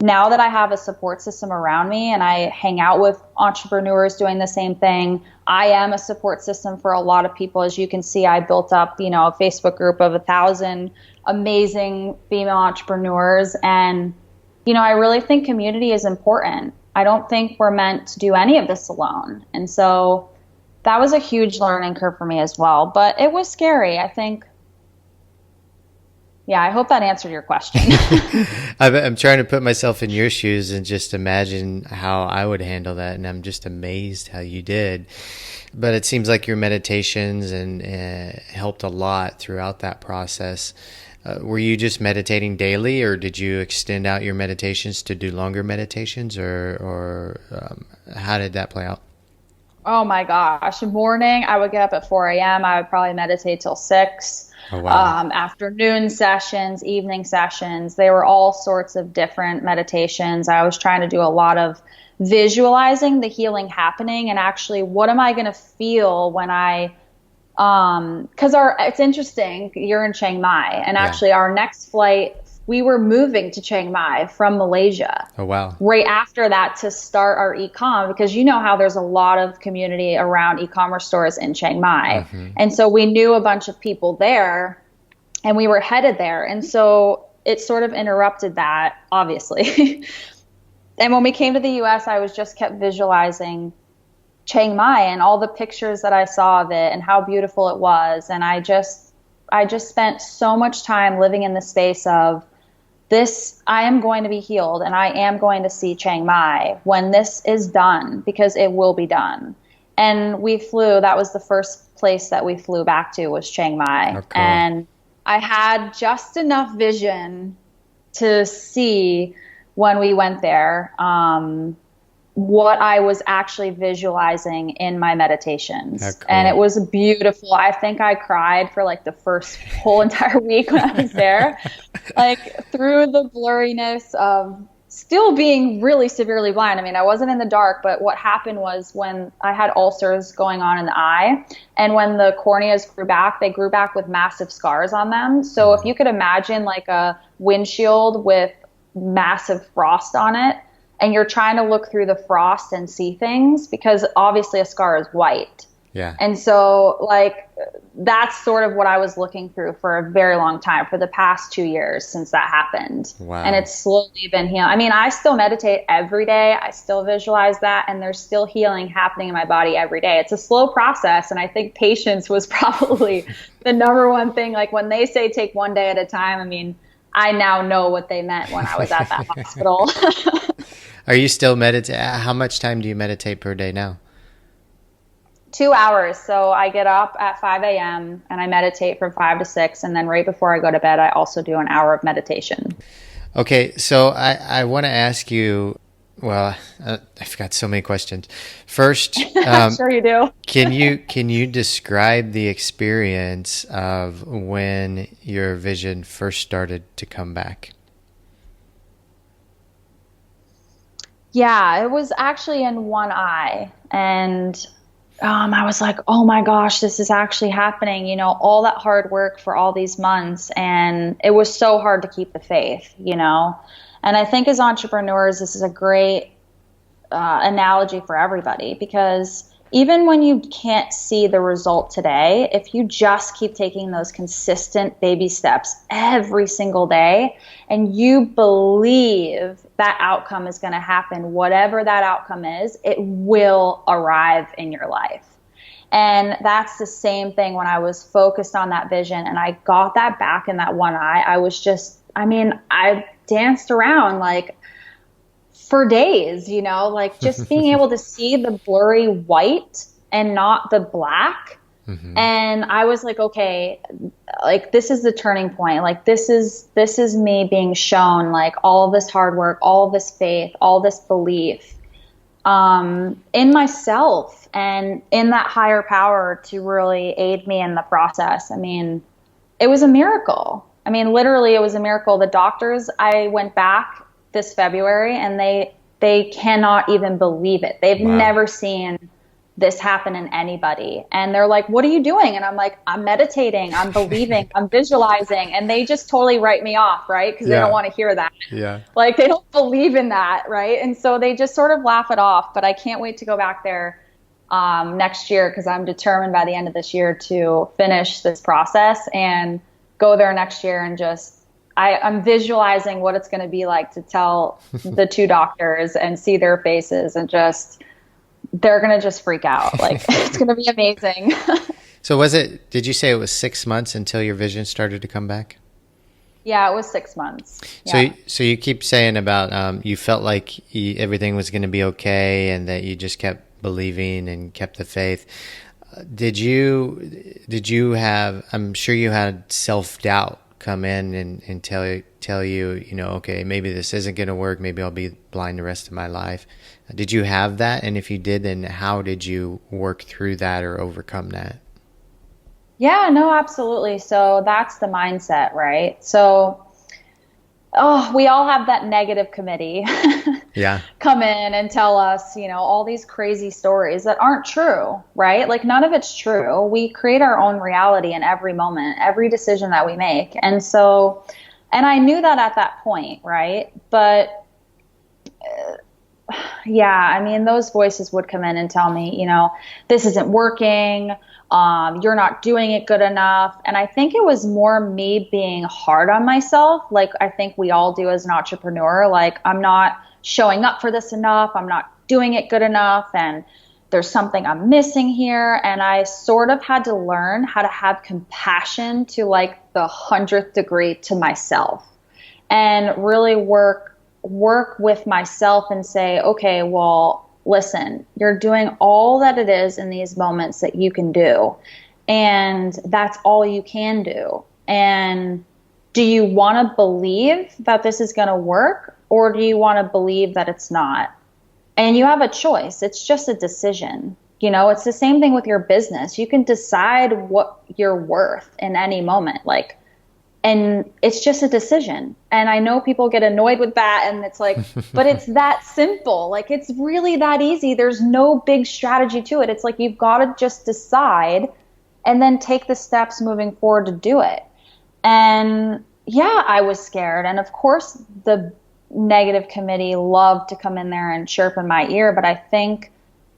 now that I have a support system around me and I hang out with entrepreneurs doing the same thing, I am a support system for a lot of people. As you can see, I built up, you know, a Facebook group of 1,000 amazing female entrepreneurs. And, you know, I really think community is important. I don't think we're meant to do any of this alone. And so that was a huge learning curve for me as well. But it was scary, I think. Yeah, I hope that answered your question. I'm trying to put myself in your shoes and just imagine how I would handle that. And I'm just amazed how you did. But it seems like your meditations and helped a lot throughout that process. Were you just meditating daily, or did you extend out your meditations to do longer meditations, or how did that play out? Oh my gosh. Morning, I would get up at 4 a.m. I would probably meditate till 6. Oh, wow. Afternoon sessions, evening sessions, they were all sorts of different meditations. I was trying to do a lot of visualizing the healing happening and actually what am I going to feel when I, cause it's interesting. You're in Chiang Mai and actually our next flight, we were moving to Chiang Mai from Malaysia. Oh, wow. Right after that to start our e-com, because you know how there's a lot of community around e-commerce stores in Chiang Mai. Mm-hmm. And so we knew a bunch of people there and we were headed there. And so it sort of interrupted that, obviously. And when we came to the US, I was just kept visualizing Chiang Mai and all the pictures that I saw of it and how beautiful it was. And I just spent so much time living in the space of, this, I am going to be healed and I am going to see Chiang Mai when this is done, because it will be done. And we flew, that was the first place that we flew back to was Chiang Mai. Oh, cool. And I had just enough vision to see when we went there, what I was actually visualizing in my meditations. Cool. And it was beautiful. I think I cried for like the first whole entire week when I was there, like through the blurriness of still being really severely blind. I mean, I wasn't in the dark, but what happened was when I had ulcers going on in the eye, and when the corneas grew back, they grew back with massive scars on them. So if you could imagine like a windshield with massive frost on it, and you're trying to look through the frost and see things, because obviously a scar is white. Yeah. And so like, that's sort of what I was looking through for a very long time, for the past 2 years since that happened. Wow. And it's slowly been healing. I mean, I still meditate every day. I still visualize that, and there's still healing happening in my body every day. It's a slow process. And I think patience was probably the number one thing. Like when they say take one day at a time, I mean, I now know what they meant when I was at that hospital. Are you still meditating? How much time do you meditate per day now? 2 hours. So I get up at 5 a.m. and I meditate from 5 to 6. And then right before I go to bed, I also do an hour of meditation. Okay. So I want to ask you, well, I've got so many questions. First, Sure you do. Can you describe the experience of when your vision first started to come back? Yeah, it was actually in one eye. And I was like, oh my gosh, this is actually happening. You know, all that hard work for all these months. And it was so hard to keep the faith, you know. And I think as entrepreneurs, this is a great analogy for everybody, because even when you can't see the result today, if you just keep taking those consistent baby steps every single day and you believe that outcome is going to happen, whatever that outcome is, it will arrive in your life. And that's the same thing when I was focused on that vision and I got that back in that one eye. I danced around like for days, you know, like just being able to see the blurry white and not the black. Mm-hmm. And I was like, okay, like this is the turning point. Like this is me being shown like all of this hard work, all of this faith, all this belief in myself and in that higher power to really aid me in the process. I mean, it was a miracle. I mean, literally it was a miracle. The doctors, I went back this February and they cannot even believe it. They've never seen this happen in anybody. And they're like, what are you doing? And I'm like, I'm meditating, I'm believing, I'm visualizing. And they just totally write me off, right? Because they don't want to hear that. Yeah. Like they don't believe in that, right? And so they just sort of laugh it off. But I can't wait to go back there next year, because I'm determined by the end of this year to finish this process and go there next year and just I'm visualizing what it's going to be like to tell the two doctors and see their faces, and just, they're going to just freak out. Like it's going to be amazing. So did you say it was 6 months until your vision started to come back? Yeah, it was 6 months. Yeah. So you keep saying about, you felt like everything was going to be okay and that you just kept believing and kept the faith. Did you have, I'm sure you had self-doubt come in and tell you, you know, okay, maybe this isn't going to work. Maybe I'll be blind the rest of my life. Did you have that? And if you did, then how did you work through that or overcome that? Yeah, no, absolutely. So that's the mindset, right? So, we all have that negative committee come in and tell us, you know, all these crazy stories that aren't true, right? Like none of it's true. We create our own reality in every moment, every decision that we make. And so, and I knew that at that point, right? But I mean, those voices would come in and tell me, you know, this isn't working. You're not doing it good enough. And I think it was more me being hard on myself. Like I think we all do as an entrepreneur. Like I'm not showing up for this enough. I'm not doing it good enough. And there's something I'm missing here. And I sort of had to learn how to have compassion to like the 100th degree to myself and really work with myself and say, okay, well, listen, you're doing all that it is in these moments that you can do. And that's all you can do. And do you want to believe that this is going to work, or do you want to believe that it's not? And you have a choice. It's just a decision. You know, it's the same thing with your business. You can decide what you're worth in any moment. And it's just a decision. And I know people get annoyed with that, and it's like, but it's that simple. Like, it's really that easy. There's no big strategy to it. It's like, you've got to just decide and then take the steps moving forward to do it. And yeah, I was scared. And of course, the negative committee loved to come in there and chirp in my ear. But I think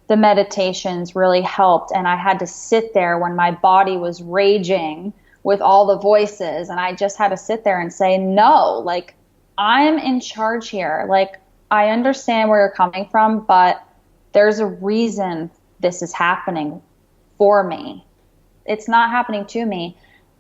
the meditations really helped. And I had to sit there when my body was raging with all the voices. And I just had to sit there and say, no, like, I'm in charge here. Like, I understand where you're coming from, but there's a reason this is happening for me. It's not happening to me.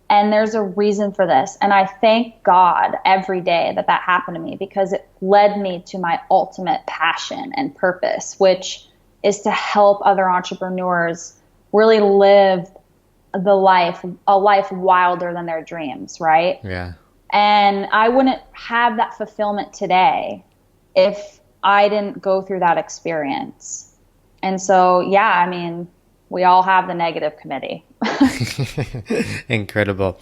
And there's a reason for this. And I thank God every day that that happened to me, because it led me to my ultimate passion and purpose, which is to help other entrepreneurs really live a life wilder than their dreams, right? Yeah. And I wouldn't have that fulfillment today if I didn't go through that experience. And so, yeah, I mean, we all have the negative committee. Incredible.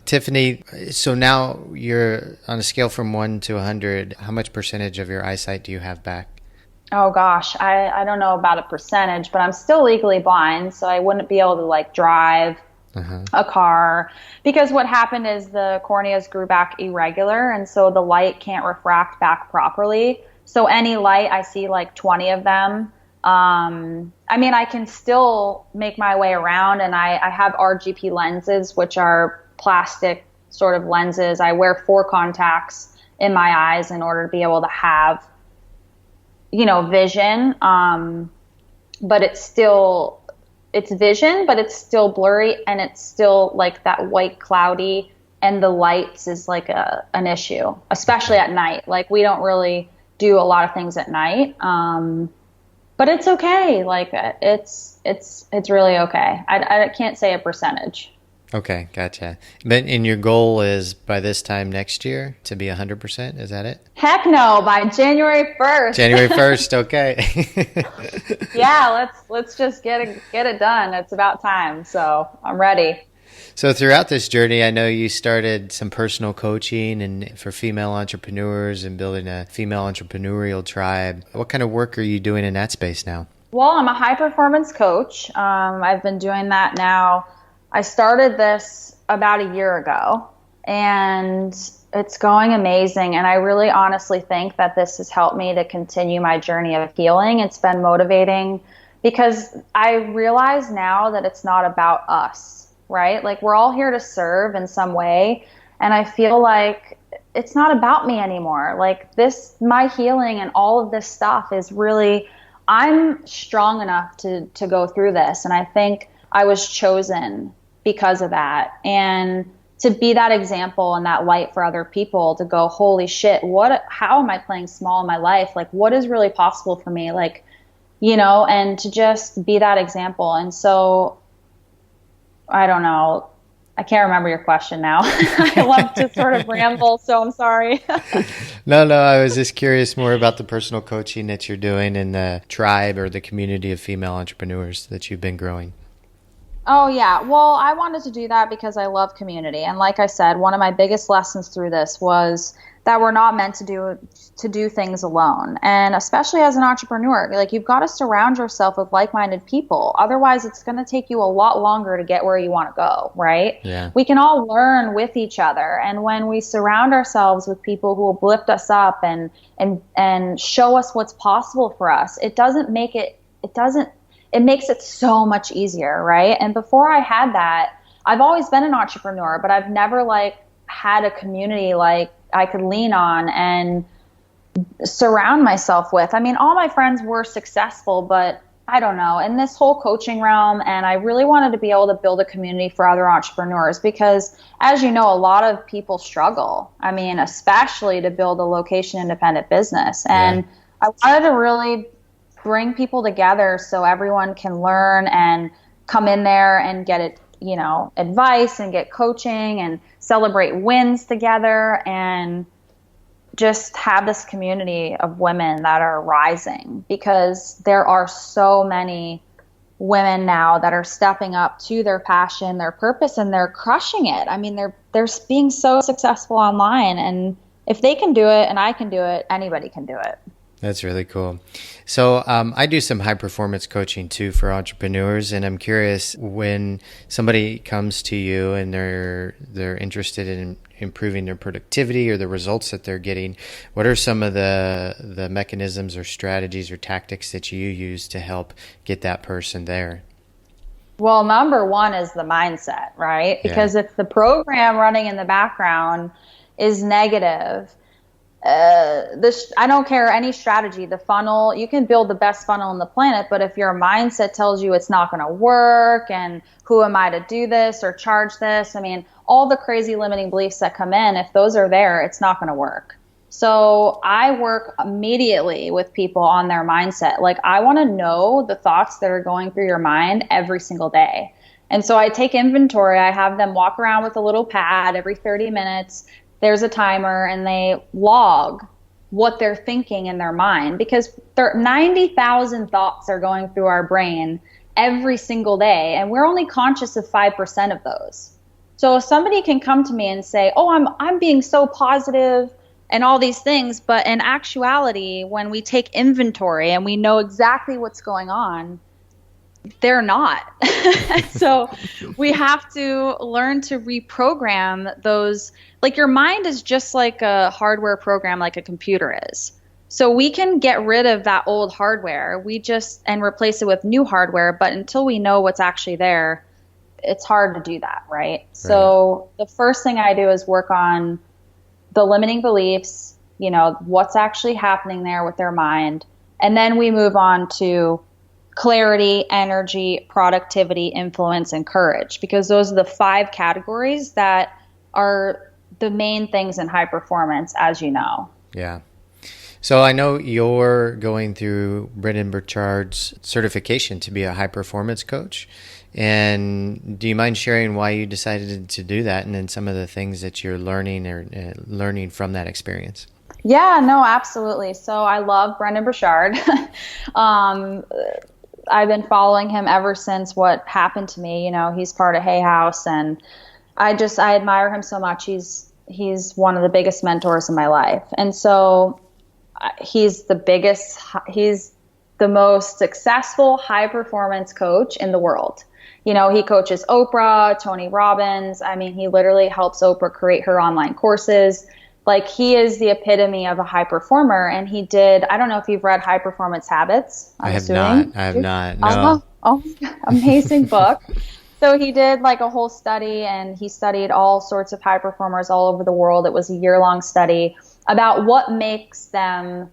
Tiffany, so now you're on a scale from 1 to 100. How much percentage of your eyesight do you have back? Oh gosh, I don't know about a percentage, but I'm still legally blind, so I wouldn't be able to like drive a car, because what happened is the corneas grew back irregular, and so the light can't refract back properly. So any light, I see like 20 of them. I mean, I can still make my way around, and I have RGP lenses, which are plastic sort of lenses. I wear 4 contacts in my eyes in order to be able to have, you know, vision. But it's vision, but it's still blurry, and it's still like that white cloudy, and the lights is like an issue, especially at night. Like, we don't really do a lot of things at night. But it's okay. Like, it's really okay. I can't say a percentage. Okay, gotcha. And your goal is by this time next year to be 100%? Is that it? Heck no, by January 1st. January 1st, okay. Yeah, let's just get it done. It's about time. So I'm ready. So throughout this journey, I know you started some personal coaching and for female entrepreneurs and building a female entrepreneurial tribe. What kind of work are you doing in that space now? Well, I'm a high performance coach. I've been doing that now. I started this about a year ago, and it's going amazing. And I really honestly think that this has helped me to continue my journey of healing. It's been motivating because I realize now that it's not about us, right? Like, we're all here to serve in some way. And I feel like it's not about me anymore. Like, my healing and all of this stuff is really, I'm strong enough to go through this. And I think I was chosen because of that. And to be that example and that light for other people, to go, holy shit, how am I playing small in my life? Like, what is really possible for me? Like, you know, and to just be that example. And so, I don't know. I can't remember your question now. I love to sort of ramble, so I'm sorry. No, I was just curious more about the personal coaching that you're doing in the tribe or the community of female entrepreneurs that you've been growing. Oh, yeah. Well, I wanted to do that because I love community. And like I said, one of my biggest lessons through this was that we're not meant to do things alone. And especially as an entrepreneur, like, you've got to surround yourself with like-minded people. Otherwise, it's going to take you a lot longer to get where you want to go, right? Yeah. We can all learn with each other. And when we surround ourselves with people who will lift us up and show us what's possible for us, it makes it so much easier, right? And before I had that, I've always been an entrepreneur, but I've never had a community like I could lean on and surround myself with. I mean, all my friends were successful, but I don't know, in this whole coaching realm, and I really wanted to be able to build a community for other entrepreneurs because, as you know, a lot of people struggle. I mean, especially to build a location independent business. And I wanted to really bring people together so everyone can learn and come in there and get it, you know, advice and get coaching and celebrate wins together and just have this community of women that are rising, because there are so many women now that are stepping up to their passion, their purpose, and they're crushing it. I mean, they're being so successful online, and if they can do it and I can do it, anybody can do it. That's really cool. So I do some high performance coaching too for entrepreneurs, and I'm curious, when somebody comes to you and they're interested in improving their productivity or the results that they're getting, what are some of the mechanisms or strategies or tactics that you use to help get that person there? Well, number one is the mindset, right? Because if the program running in the background is negative, I don't care any strategy, the funnel, you can build the best funnel on the planet, but if your mindset tells you it's not going to work and who am I to do this or charge this, I mean, all the crazy limiting beliefs that come in, if those are there, it's not going to work. So I work immediately with people on their mindset. Like, I want to know the thoughts that are going through your mind every single day. And so I take inventory. I have them walk around with a little pad every 30 minutes. There's a timer, and they log what they're thinking in their mind, because 90,000 thoughts are going through our brain every single day, and we're only conscious of 5% of those. So if somebody can come to me and say, oh, I'm being so positive and all these things, but in actuality, when we take inventory and we know exactly what's going on, they're not. So we have to learn to reprogram those. Like, your mind is just like a hardware program, like a computer is. So we can get rid of that old hardware, and replace it with new hardware. But until we know what's actually there, it's hard to do that, right? So the first thing I do is work on the limiting beliefs, what's actually happening there with their mind. And then we move on to clarity, energy, productivity, influence, and courage, because those are the 5 categories that are the main things in high performance, as you know. Yeah. So I know you're going through Brendon Burchard's certification to be a high performance coach. And do you mind sharing why you decided to do that, and then some of the things that you're learning from that experience? Yeah, no, absolutely. So I love Brendon Burchard. I've been following him ever since what happened to me. He's part of Hay House, and I admire him so much. He's one of the biggest mentors in my life. And so he's the most successful high performance coach in the world. He coaches Oprah, Tony Robbins. I mean, he literally helps Oprah create her online courses. Like, he is the epitome of a high performer. And he did, I don't know if you've read High Performance Habits. I have not. No. Oh, amazing book. So he did like a whole study, and he studied all sorts of high performers all over the world. It was a year-long study about what makes them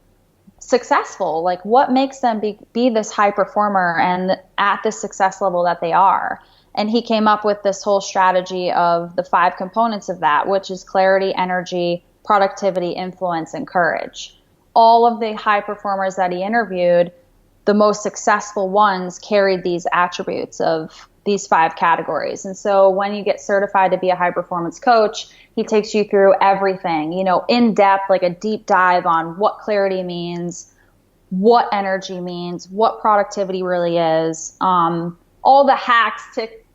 successful, like what makes them be this high performer and at the success level that they are. And he came up with this whole strategy of the 5 components of that, which is clarity, energy, productivity, influence, and courage. All of the high performers that he interviewed, the most successful ones, carried these attributes of these 5 categories. And so when you get certified to be a high performance coach, he takes you through everything, in depth, like a deep dive on what clarity means, what energy means, what productivity really is, all the hacks,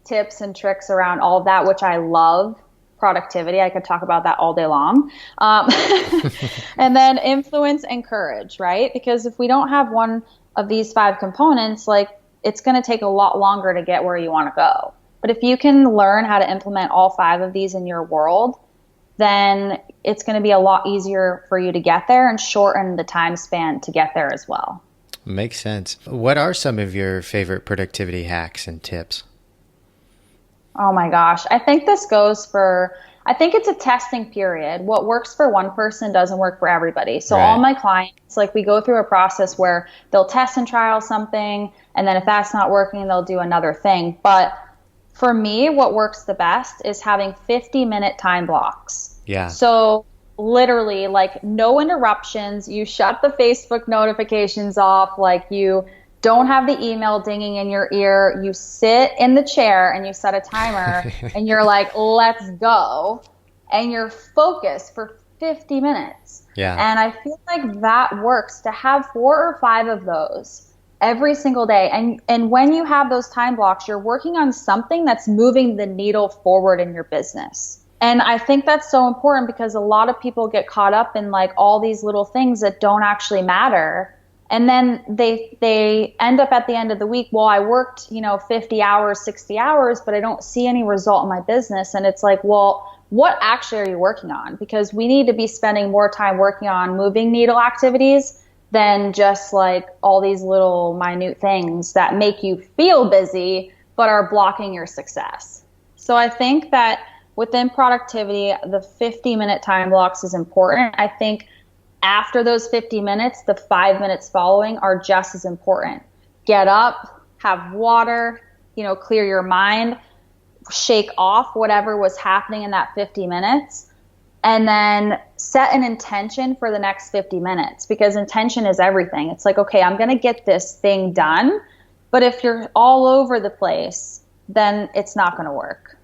tips, and tricks around all of that, which I love. Productivity, I could talk about that all day long. And then influence and courage, right? Because if we don't have one of these 5 components, like, it's going to take a lot longer to get where you want to go. But if you can learn how to implement all 5 of these in your world, then it's going to be a lot easier for you to get there and shorten the time span to get there as well. Makes sense. What are some of your favorite productivity hacks and tips? Oh my gosh. I think it's a testing period. What works for one person doesn't work for everybody. So all my clients, like, we go through a process where they'll test and trial something, and then if that's not working, they'll do another thing. But for me, what works the best is having 50-minute time blocks. Yeah. So literally, like, no interruptions. You shut the Facebook notifications off. Like, you don't have the email dinging in your ear. You sit in the chair and you set a timer and you're like, let's go. And you're focused for 50 minutes. Yeah. And I feel like that works, to have 4 or 5 of those every single day. And when you have those time blocks, you're working on something that's moving the needle forward in your business. And I think that's so important because a lot of people get caught up in like all these little things that don't actually matter. And then they end up at the end of the week, well, I worked, 50 hours, 60 hours, but I don't see any result in my business. And it's like, well, what actually are you working on? Because we need to be spending more time working on moving needle activities than just like all these little minute things that make you feel busy, but are blocking your success. So I think that within productivity, the 50-minute time blocks is important. I think after those 50 minutes, the 5 minutes following are just as important. Get up, have water, clear your mind, shake off whatever was happening in that 50 minutes, and then set an intention for the next 50 minutes, because intention is everything. It's like, okay, I'm going to get this thing done, but if you're all over the place, then it's not going to work.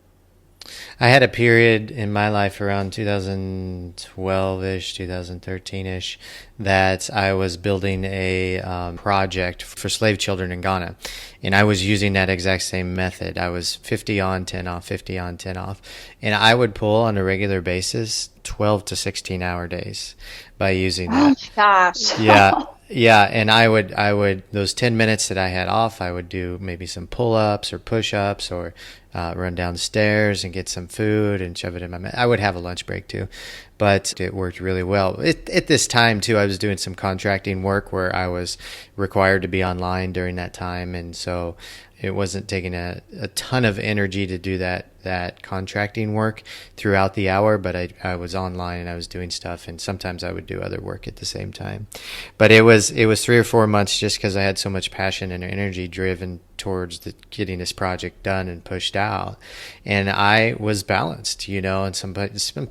I had a period in my life around 2012-ish, 2013-ish, that I was building a project for slave children in Ghana. And I was using that exact same method. I was 50 on, 10 off, 50 on, 10 off. And I would pull on a regular basis 12 to 16-hour days by using that. Oh, my gosh. Yeah. Yeah, and I would those 10 minutes that I had off, I would do maybe some pull-ups or push-ups or run down the stairs and get some food and shove it in my mouth. I would have a lunch break too, but it worked really well. At this time too, I was doing some contracting work where I was required to be online during that time, and so it wasn't taking a ton of energy to do that contracting work throughout the hour, but I was online and I was doing stuff, and sometimes I would do other work at the same time. But it was 3 or 4 months just because I had so much passion and energy driven towards getting this project done and pushed out, and I was balanced, and some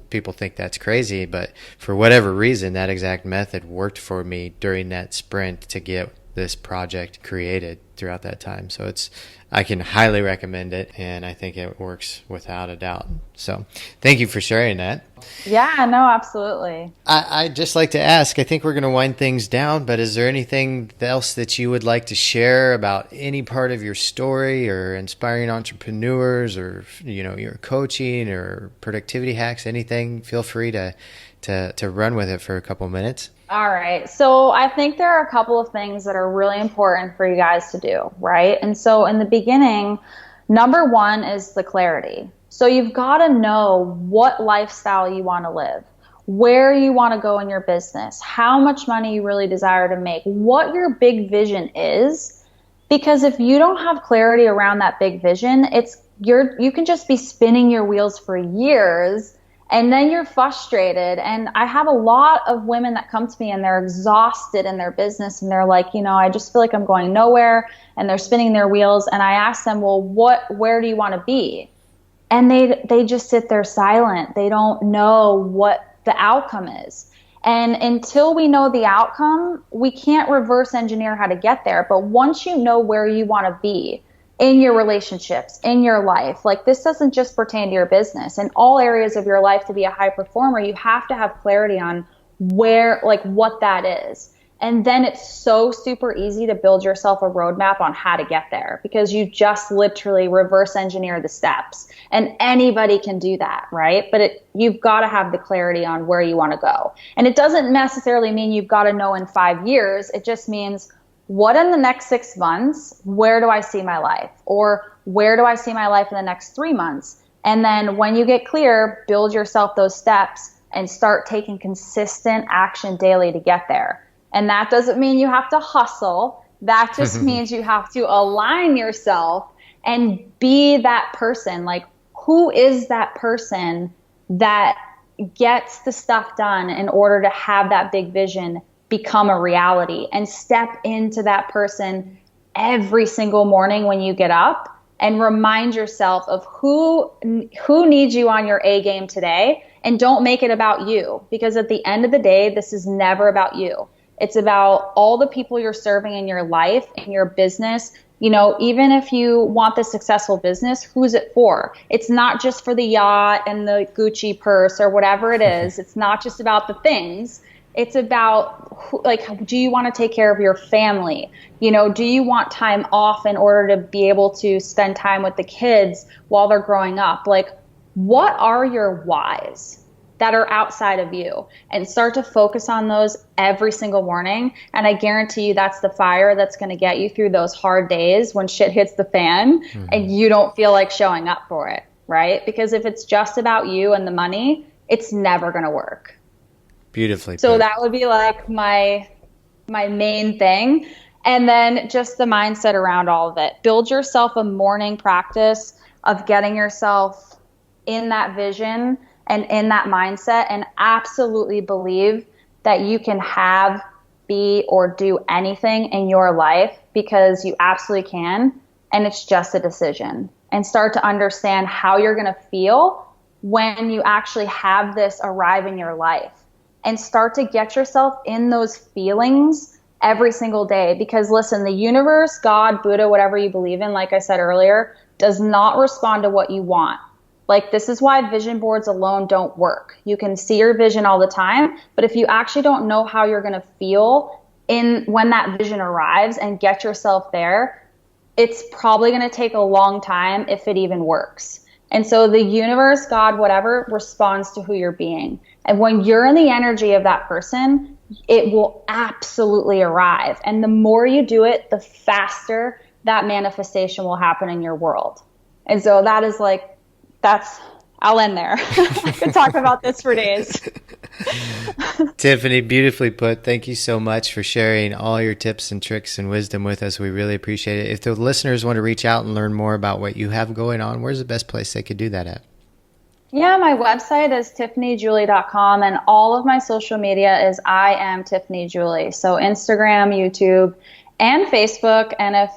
people think that's crazy, but for whatever reason, that exact method worked for me during that sprint to get this project created throughout that time. So I can highly recommend it, and I think it works without a doubt. So thank you for sharing that. Yeah, no, absolutely. I'd just like to ask, I think we're going to wind things down, but is there anything else that you would like to share about any part of your story or inspiring entrepreneurs or, your coaching or productivity hacks, anything? Feel free to run with it for a couple minutes. All right. So I think there are a couple of things that are really important for you guys to do, right? And so in the beginning, number one is the clarity. So you've got to know what lifestyle you want to live, where you want to go in your business, how much money you really desire to make, what your big vision is. Because if you don't have clarity around that big vision, you can just be spinning your wheels for years. And then you're frustrated. And I have a lot of women that come to me and they're exhausted in their business. And they're like, I just feel like I'm going nowhere, and they're spinning their wheels. And I ask them, well, where do you want to be? And they just sit there silent. They don't know what the outcome is. And until we know the outcome, we can't reverse engineer how to get there. But once you know where you want to be, in your relationships, in your life. Like, this doesn't just pertain to your business. In all areas of your life, to be a high performer, you have to have clarity on what that is. And then it's so super easy to build yourself a roadmap on how to get there, because you just literally reverse engineer the steps. And anybody can do that, right? But you've got to have the clarity on where you want to go. And it doesn't necessarily mean you've got to know in 5 years. It just means, what in the next 6 months, where do I see my life? Or where do I see my life in the next 3 months? And then when you get clear, build yourself those steps and start taking consistent action daily to get there. And that doesn't mean you have to hustle. That just means you have to align yourself and be that person. Like, who is that person that gets the stuff done in order to have that big vision become a reality? And step into that person every single morning when you get up and remind yourself of who needs you on your A game today, and don't make it about you, because at the end of the day, this is never about you. It's about all the people you're serving in your life, in your business. Even if you want the successful business, who's it for? It's not just for the yacht and the Gucci purse or whatever it is. It's not just about the things. It's about, do you want to take care of your family? Do you want time off in order to be able to spend time with the kids while they're growing up? what are your whys that are outside of you, and start to focus on those every single morning. And I guarantee you that's the fire that's going to get you through those hard days when shit hits the fan and you don't feel like showing up for it, right? Because if it's just about you and the money, it's never going to work. Beautifully So put. that would be like my main thing. And then just the mindset around all of it. Build yourself a morning practice of getting yourself in that vision and in that mindset, and absolutely believe that you can have, be, or do anything in your life, because you absolutely can. And it's just a decision. And start to understand how you're going to feel when you actually have this arrive in your life, and start to get yourself in those feelings every single day. Because listen, the universe, God, Buddha, whatever you believe in, like I said earlier, does not respond to what you want. Like, this is why vision boards alone don't work. You can see your vision all the time, but if you actually don't know how you're going to feel when that vision arrives and get yourself there, it's probably going to take a long time if it even works. And so the universe, God, whatever, responds to who you're being. And when you're in the energy of that person, it will absolutely arrive. And the more you do it, the faster that manifestation will happen in your world. And so that is like, I'll end there. I could talk about this for days. Tiffany, beautifully put. Thank you so much for sharing all your tips and tricks and wisdom with us. We really appreciate it. If the listeners want to reach out and learn more about what you have going on, where's the best place they could do that at? Yeah, my website is tiffanyjulie.com, and all of my social media is I am Tiffany Julie. So Instagram, YouTube, and Facebook. And if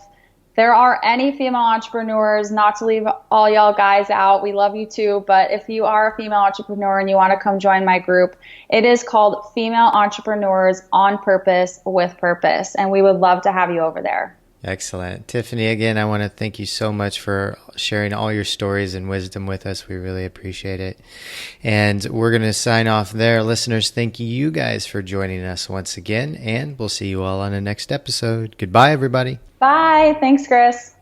there are any female entrepreneurs, not to leave all y'all guys out, we love you too, but if you are a female entrepreneur and you want to come join my group, it is called Female Entrepreneurs on Purpose with Purpose, and we would love to have you over there. Excellent. Tiffany, again, I want to thank you so much for sharing all your stories and wisdom with us. We really appreciate it. And we're going to sign off there. Listeners, thank you guys for joining us once again, and we'll see you all on the next episode. Goodbye, everybody. Bye. Thanks, Chris.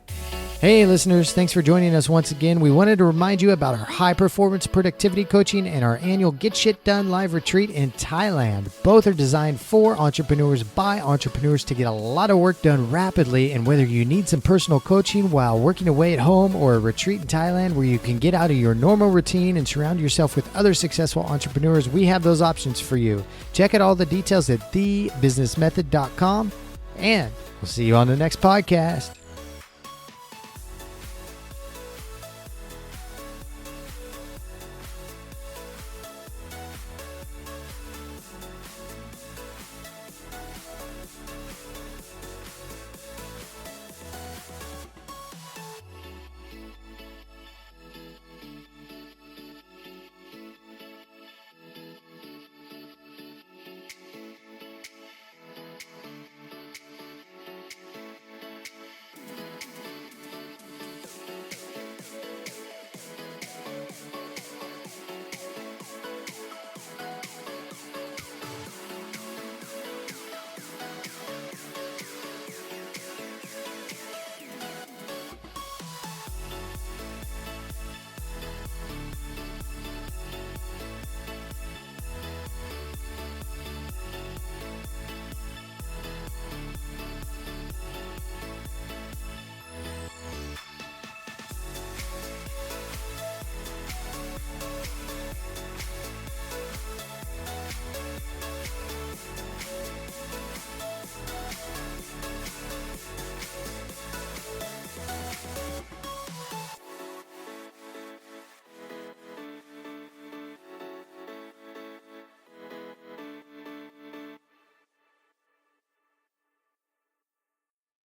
Hey listeners, thanks for joining us once again. We wanted to remind you about our high performance productivity coaching and our annual Get Shit Done live retreat in Thailand. Both are designed for entrepreneurs by entrepreneurs to get a lot of work done rapidly. And whether you need some personal coaching while working away at home, or a retreat in Thailand where you can get out of your normal routine and surround yourself with other successful entrepreneurs, we have those options for you. Check out all the details at thebusinessmethod.com, and we'll see you on the next podcast.